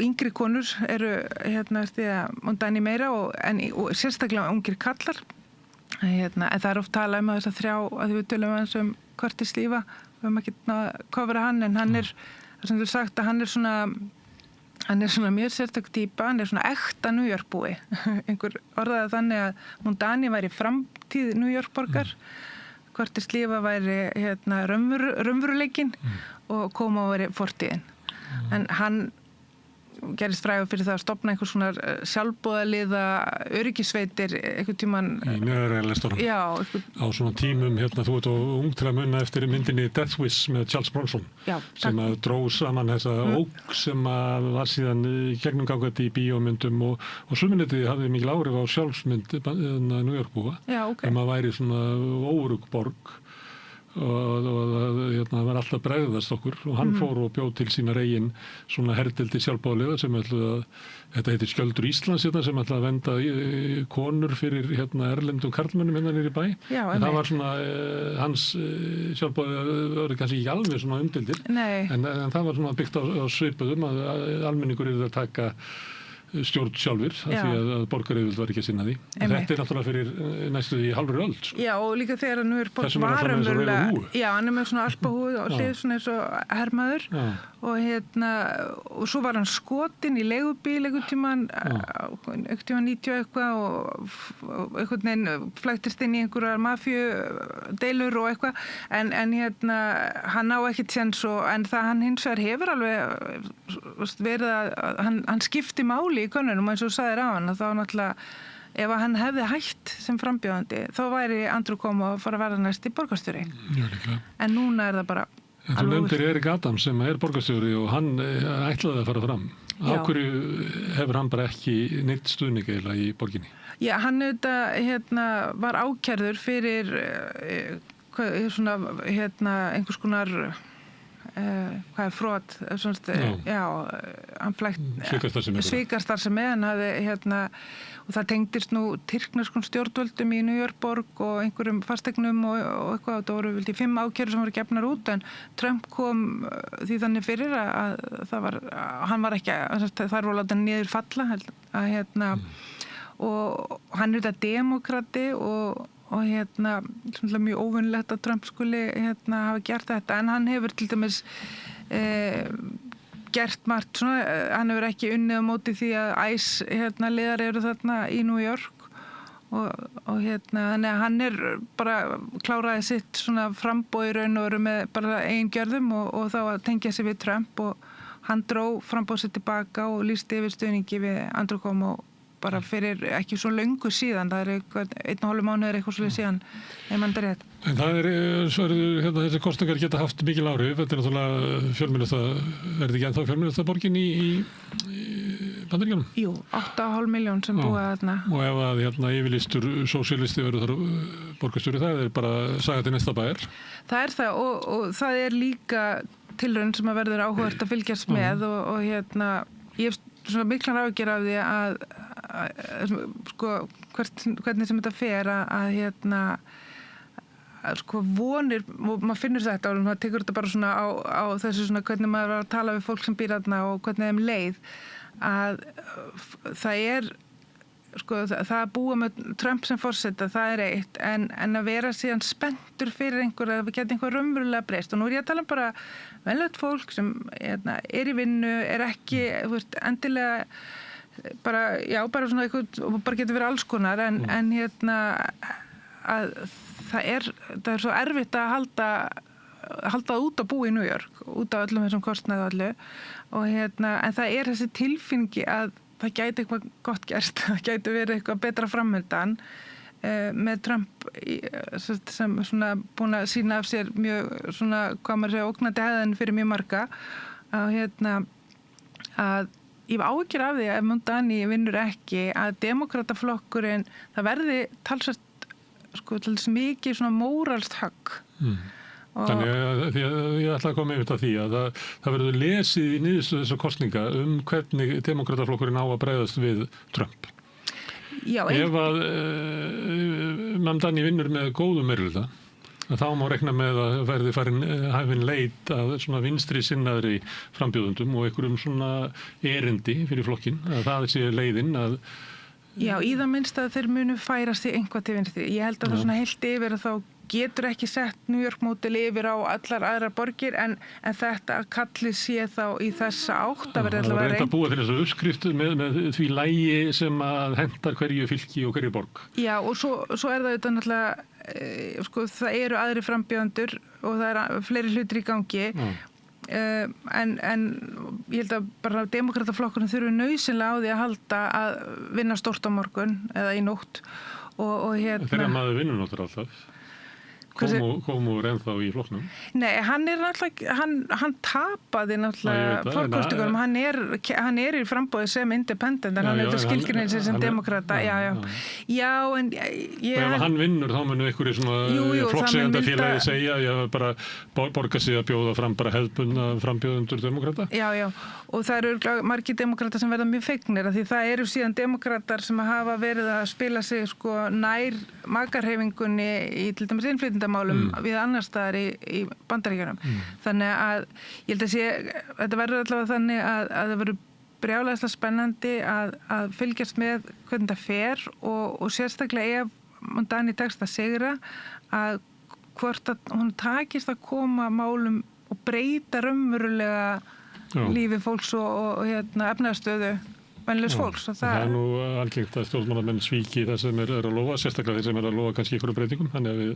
yngri konur eru stiðja Mandani meira og sérstaklega ungir kallar. En það er oft talað um þess að þrjá að við tölum eins Curtis Lífa við höfum ekki kofra hann en hann sem þú sagt að hann er svona mjög sérstök típa, hann er svona ekta New York búi einhver orðaði þannig að Mondani væri framtíð New York borgar Curtis Lífa væri raunveruleikinn og Como væri fortíðin en hann gerist frægur fyrir það að stofna einhvers svona sjálfboðaliða öryggisveitir einhvern tímann í neðarræðilegstórum á svona tímum þú ert ung til að munna eftir myndinni Death Wish með Charles Bronson sem að dró saman þessa ógn sem að var síðan gegnumgangandi í bíómyndum og suminiti hafði mikil áhrif á sjálfsmynd New York búa að væri svona órugg borg og það var alltaf bregðast okkur og hann fór og bjóð til sína eigin svona herdeildi sjálfboðaliða sem þetta heitir Skjöldur Íslands sem ætlaði að venda konur fyrir erlendum karlmönnum niður í bæ en það var svona hans sjálfboðaliða var kannski ekki alveg svona umdeildir en það var svona byggt á svipuðum að almenningur að taka stjórn sjálfur af því að borgaryfirvöld var ekki að sinna því. Þetta náttúrulega fyrir næstu í halvri öld. Já, og líka þegar New York borg var raunverulega hann með svona alpahúð og hlið svona eins og hermaður og svo var hann skotinn í leigubíl einhvern tímann 90 eitthvað og einhvern veginn flæktist inn í einhverjar mafíudeilur og eitthvað en hann á ekkert séns en það hann hins vegar hefur alveg verið að hann skipti máli í könnunum eins og sagðir á hann þá náttúrulega ef hann hefði hætt sem frambjóðandi þá væri Andrew Cuomo að fara að verða næsti borgarstjóri en núna það bara þú nefndir Erik Adams sem borgarstjóri og hann ætlaði að fara fram á hverju hefur hann bara ekki neitt stuðning eiginlega í borginni? Já, hann var ákærður fyrir svona einhvers konar hvað er frot hann flækt svikarstarfsemi hann hafði og það tengdist nú tyrkneskum stjórnvöldum í New York borg og einhverjum fasteignum og eitthvað, það voru 5 ákærur sem voru gefnar út en Trump kom því þannig fyrir að það var, hann var ekki það var að láta niður falla og hann þetta demokrati og mjög óvinnlegt að Trump skuli hafa gert þetta en hann hefur til dæmis gert margt svona, hann hefur ekki unnið á móti því að ICE liðar eru þarna í New York og þannig að hann bara kláraði sitt svona framboð í raun og veru með bara eigin gjörðum og þá að tengja sig við Trump og hann dró framboð sitt tilbaka og lýsti yfir stuðningi við Andrew Cuomo bara fyrir ekki svo löngu síðan það eitthvað 1,5 mánuður eitthvað svolítið síðan ef mann rétt. En það þessi kosningar geta haft mikil áhrif þetta náttúrulega fjölmennasta verði ekki ennþá fjölmennasta borgin í Bandaríkjunum? Jú, 8,5 milljón sem búa þarna. Og ef að yfirlýstur sósíalisti verður þar borgarstjóri það bara saga til næsta bæjar? Það það og það líka tilraun sem að verður áhugavert að fylgjast með og ég hef svona miklar áhyggjur af því að sko hvernig sem þetta fer að vonir og maður finnur þetta og maður tekur þetta bara svona á þessu svona hvernig maður var að tala við fólk sem býr þarna og hvernig þeim leið að það það að búa með Trump sem forseta það eitt en að vera síðan spenntur fyrir einhver að við getum einhver raunverulega breyst og nú ég að tala bara venjulegt fólk sem í vinnu ekki endilega bara svona eitthvað og bara getur verið alls konar en að það er svo erfitt að halda út að búa í New York út af öllum þessum kostnaði og öllu og en það þessi tilfinningi að það gæti eitthvað gott gerst, það gæti verið eitthvað betra framöndan með Trump sem svona búin að sýna af sér mjög svona, hvað maður segja, ógnandi hefðin fyrir mjög marga að að ég hef áhyggjur af því að ef Mondani vinnur ekki að demokrataflokkurinn það verði talsvært sko til þess mikið svona móralst högg. Þannig að ég ætla að koma yfir þetta því að það verður lesið í niðurstöðu þessar kosninga hvernig demokrataflokkurinn á að bregðast við Trump. Já, ef að Mondani vinnur með góðum meirihluta, þá má rekna með að verði hafin leit að svona vinstri sinnaðri frambjóðundum og einhverjum svona erindi fyrir flokkinn, að það sé leiðin að Já, í það minnst að þeir munu færast í einhvað til vinstri. Ég held að það svona heilt yfir að þá getur ekki sett New York módel yfir á allar aðrar borgir en þetta kalli sé þá í þessa átt að verði allavega reynd að búa til þessu uppskrift með því lægi sem að hentar hverju fylki og hverju borg. Já, og svo er það auðvitað náttúrulega sko, það eru aðri frambjóðendur og það er fleiri hlutir í gangi en ég held að bara demokrataflokkurinn þurfi nauðsynlega á því að halda að vinna stórt á morgun eða í nótt og Þegar maður vinnur náttúrulega alltaf Komur ennþá í flokknum? Nei, hann er náttúrulega, hann tapaði náttúrulega fórkostingunum, hann er í frambóði sem independent, en hann er þetta skilgreinin sem demokrata, já, en ef hann vinnur, þá munum einhverju svona flokkseigandafélagi segja, ég bara borga sig að bjóða fram bara hefðbundna frambjóðendur demokrata? Já, og það eru margir demokrata sem verða mjög fegnir, því það eru síðan demokratar sem hafa verið að spila sig sko nær makarhefingunni í til dæmis innflytjendamálum við annar staðar í Bandaríkjunum. Þannig að ég held að þetta verður allavega þannig að það verður brjálæðislega spennandi að fylgjast með hvernig það fer og sérstaklega ef Mondani tekst að sigra að hvort að hún takist að koma málum og breyta raunverulega lífi fólks og efnahagsstöðu venjulegs fólks. Það er nú algengt að stjórnmálamenn svíki það sem er að lofa, sérstaklega þeir sem er að lofa kannski einhverjum breytingum, þannig að við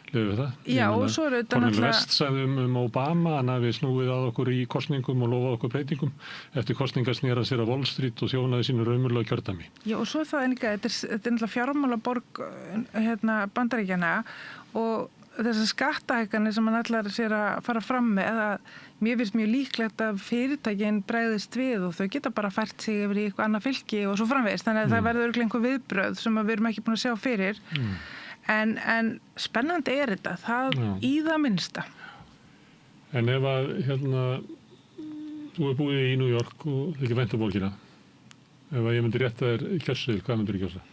lifum við það. Já, og svo er þetta náttúrulega... Cornel West sagði Obama, hann hafi snúið að okkur í kosningum og lofað okkur breytingum. Eftir kosningar snýra sér að Wall Street og þjónaði sínu raunverulega kjördæmi. Já, og svo er það líka, þetta er náttúrulega fjármálaborg Bandaríkjanna og þessar skattahækkanir sem hann ætlar sér að fara fram með að mér finnst mjög líklegt að fyrirtækin bregðist við og þau geta bara fært sig yfir í eitthvað annað fylki og svo framvegist. Þannig að það verður örugglega einhver viðbrögð sem við erum ekki búin að sjá fyrir. En spennandi er þetta, það í það minnsta. En ef að þú er búið í New York og ekki vænt á borgina, ef að ég myndi rétta þér kjörseðil, hvað myndir þú kjósa?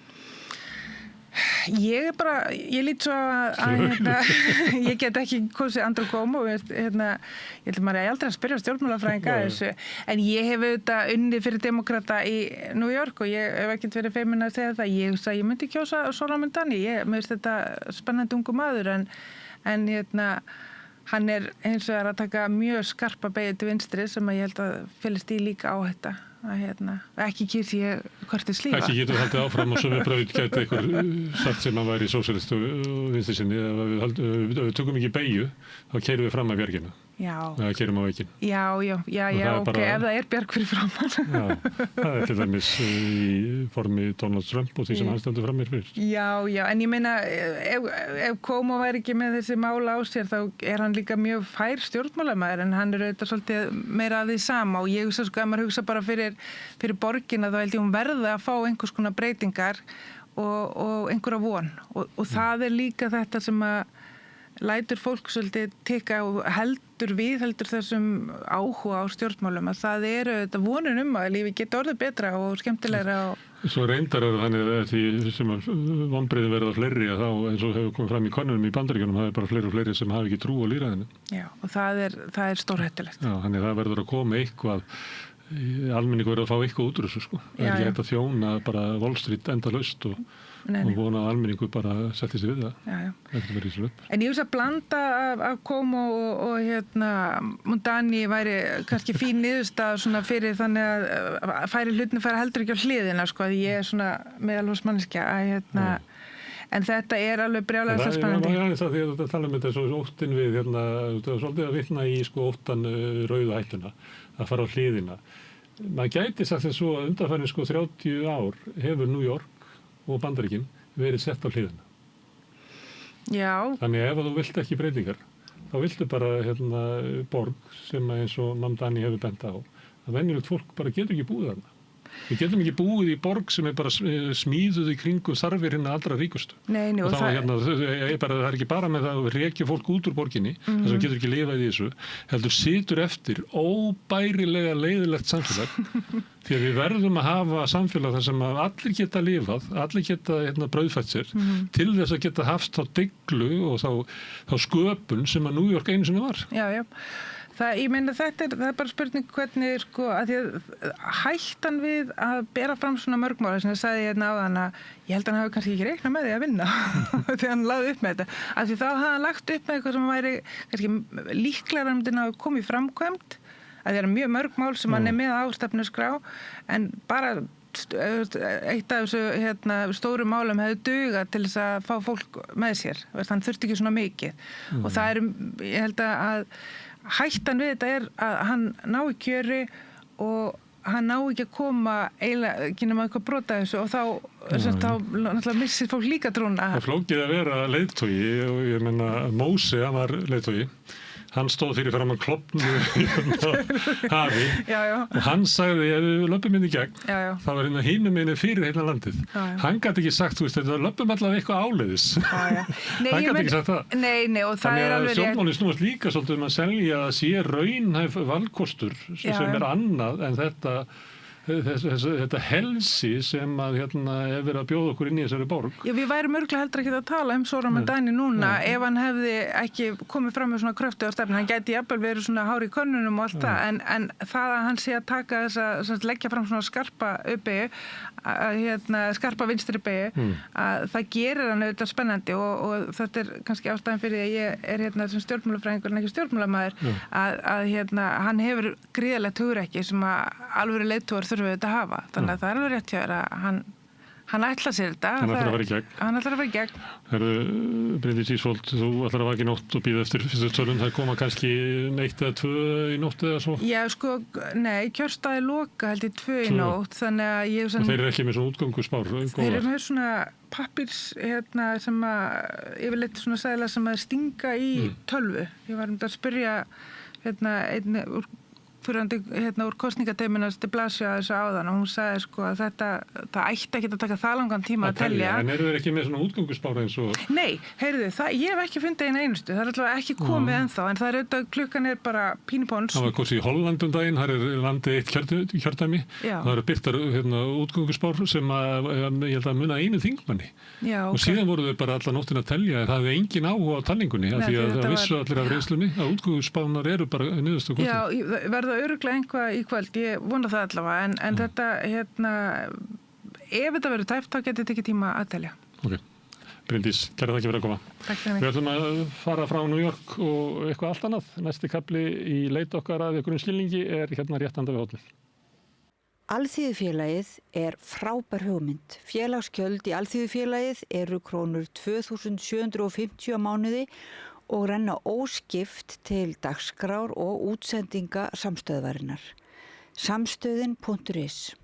Ég lít svo að ég get ekki kosið Andrew Cuomo ég held maður aldrei að spyrja stjórnmálafræðinga þessu, en ég hef auðvitað unnið fyrir demokrata í New York og ég hef ekkert verið feimin að segja það, ég myndi kjósa Solomon Mondani, mér finnst þetta spennandi ungu maður en hann er eins og að taka mjög skarpa beygju til vinstri sem að ég held að fylgist í líka á þetta ekki kýrsi ég Curtis Sliwa. Ekki getur haldið áfram og sem við braut gæti einhver sagt sem að væri sósíalist og vinstri sinni, ef við tökum ekki beygju, þá keyrum við fram að bjargina. Já. Eða keyrum á veginn. Já, ok, ef það er bjarg fyrir framan. Já, það er til dæmis í formi Donald Trump og því sem hann stendur fram mér fyrir. Já, en ég meina, ef Cuomo væri ekki með þessi mála á sér, þá er hann líka mjög fær stjórnmálamæður, en hann er auðvitað svolítið meira að því sama og ég hugsa sko, ef maður hugsa bara fyrir borgina, þá held ég hún verði að fá einhvers konar breytingar og einhverja von og það er líka þetta sem að lætur fólk svolítið tikka og heldur þessum áhuga á stjórnmálum að það eru þetta vonun að lífi geta orðið betra og skemmtilegra Svo reyndar er þannig að því sem vonbrigðin verða fleiri að þá eins og hefur komið fram í könnunum í Bandaríkjunum það er bara fleiri og fleiri sem hafa ekki trú á lýðræðinu. Já, og það er stórhættulegt. Já, þannig það verður að koma eitthvað almenningur verður að fá eitthvað út úr þessu sko. Það er ekki hægt að þjóna bara Wall Street endalaust og vona að almenningu bara setti sig við það. Já. En ég veist að blanda af Cuomo og Mondani væri kannski fín niðurstaða svona fyrir þannig að færi heldur ekki á hliðina sko, að ég er svona meðalhófsmanneskja að en þetta er alveg brjálæðislega spennandi. Já, það því að tala um þetta svo óttin við, svolítið að vitna í sko óttan rauða hættuna, að fara á hliðina. maður gæti sagt þess svo að undanfærin 30 ár hefur New York og Bandaríkin verið sett á hliðina. Já. Þannig ef þú vilt ekki breytingar, þá viltu bara borg sem eins og Mamdani hefur bent á, að venjulegt fólk bara getur ekki búið þarna. Við getum ekki búið í borg sem bara smíðuð í kringum þarfir hinna allra ríkustu. Nei, og það er ekki bara með það að rekja fólk út úr borginni, þess að getur ekki lifað í þessu, heldur situr eftir óbærilega leiðilegt samfélag, því að við verðum að hafa samfélag þar sem að allir geta lifað, allir geta brauðfætt sér, til þess að geta haft þá dyglu og þá sköpun sem að New York einu sinni var. Já. Ég meina það er bara spurning hvernig að því að hættan við að bera fram svona mörgmála sem ég sagði áðan að ég held að hann hafi kannski ekki reiknað með því að vinna þegar hann lagði upp með þetta. Af því þá hafði hann lagt upp með eitthvað sem væri kannski líklega að koma í framkvæmd, að það eru mjög mörg mál sem hann er með á stefnuskrá, en bara eitt af þessu stóru málum hefði dugað til þess að fá fólk með sér. Hann þurfti ekki svona mikið. Og það ég held að hættan við þetta er að hann ná í kjöri og hann ná ekki að koma eiginlega ekki nema eitthvað brota þessu og þá náttúrulega missir fólk líka trúna. Það flókið að vera leiðtogi og ég meina Móse, hann var leiðtogi. Hann stóð fyrir framan klofnu hafi og hann sagði ef við löpum inn í gegn þá var hinum inni fyrir heila landið. Hann gæti ekki sagt, þú veist, þetta löpum allavega eitthvað áleiðis. Hann gæti ekki sagt það. Nei, og það er alveg rétt. Þannig að stjórnmálin snúast líka svolítið að selja að sé raunhæf valkostur sem er annað en þetta helsi sem að er verið að bjóða okkur inn í þessari borg. Já, við værum örgulega heldur ekki að tala Zoran Mamdani núna ef hann hefði ekki komið fram með svona kröftu á stefnu. Hann gæti jafnvel verið svona hár í könnunum og allt það, en það að hann sé að taka leggja fram svona skarpa uppeyju, skarpa vinstri beygju, að það gerir hann auðvitað spennandi og þetta er kannski ástæðan fyrir að ég er sem stjórnmálafræðingur en ekki stjórnmálamaður, að hann hefur gríðarlegt hugrekki sem að alvöru leiðtogar þurfum við þetta að hafa. Þannig að það er alveg rétt hjá þér að hann ætlar sér þetta. Hann ætlar að fara í gegn. Hann ætlar að fara í gegn. Bryndís Ísfold, þú ætlar að vaka í nótt og bíða eftir fyrstu tölum. Það koma kannski 1 eða 2 í nótt eða svo? Já, nei, kjörstaði loka held ég 2 í nótt. Þannig að ég... Og þeir eru ekki með svona útgönguspár? Þeir eru með svona pappirs sem að yfirleitt svona seðla sem að stinga í tölvu. Ég var að spyrja einn úr kosningateiminast til Blasio að þessu áðan og hún sagði að það ætti ekki að taka það langan tíma að telja. En eru þeir ekki með svona útgönguspár eins og... Nei, heyrðu, ég hef ekki fundið eina einustu, það er alltaf ekki komið ennþá, en það er auðvitað, klukkan er bara pínupóns. Það var kosið í Holland daginn, það er landið eitt kjördæmi, það eru birtar útgönguspár sem ég held að muna einu þingmanni. Og síðan voru þau bara alla nóttina að telja, það hefði engin áhuga á talningunni, af því að það vissu allir af reynslunni að útgönguspárnar eru bara niðurstu kosið. Já, verða örugglega einhvað í kvöld, ég vona það allavega, en þetta, ef þetta verður tæft, þá getur þetta ekki tíma að telja. Ok, Bryndís, kæra þakki fyrir að koma. Takk fyrir mig. Við ætlum að fara frá New York og eitthvað allt annað. Næsti kafli í leit okkar að einhverjum skilningi er rétt handa við hótelið. Alþýðufélagið er frábær hugmynd. Félagsgjöld í Alþýðufélagið eru krónur 2.750 á mánuði og renna óskipt til dagskrár og útsendinga samstöðvarinnar. Samstöðin.is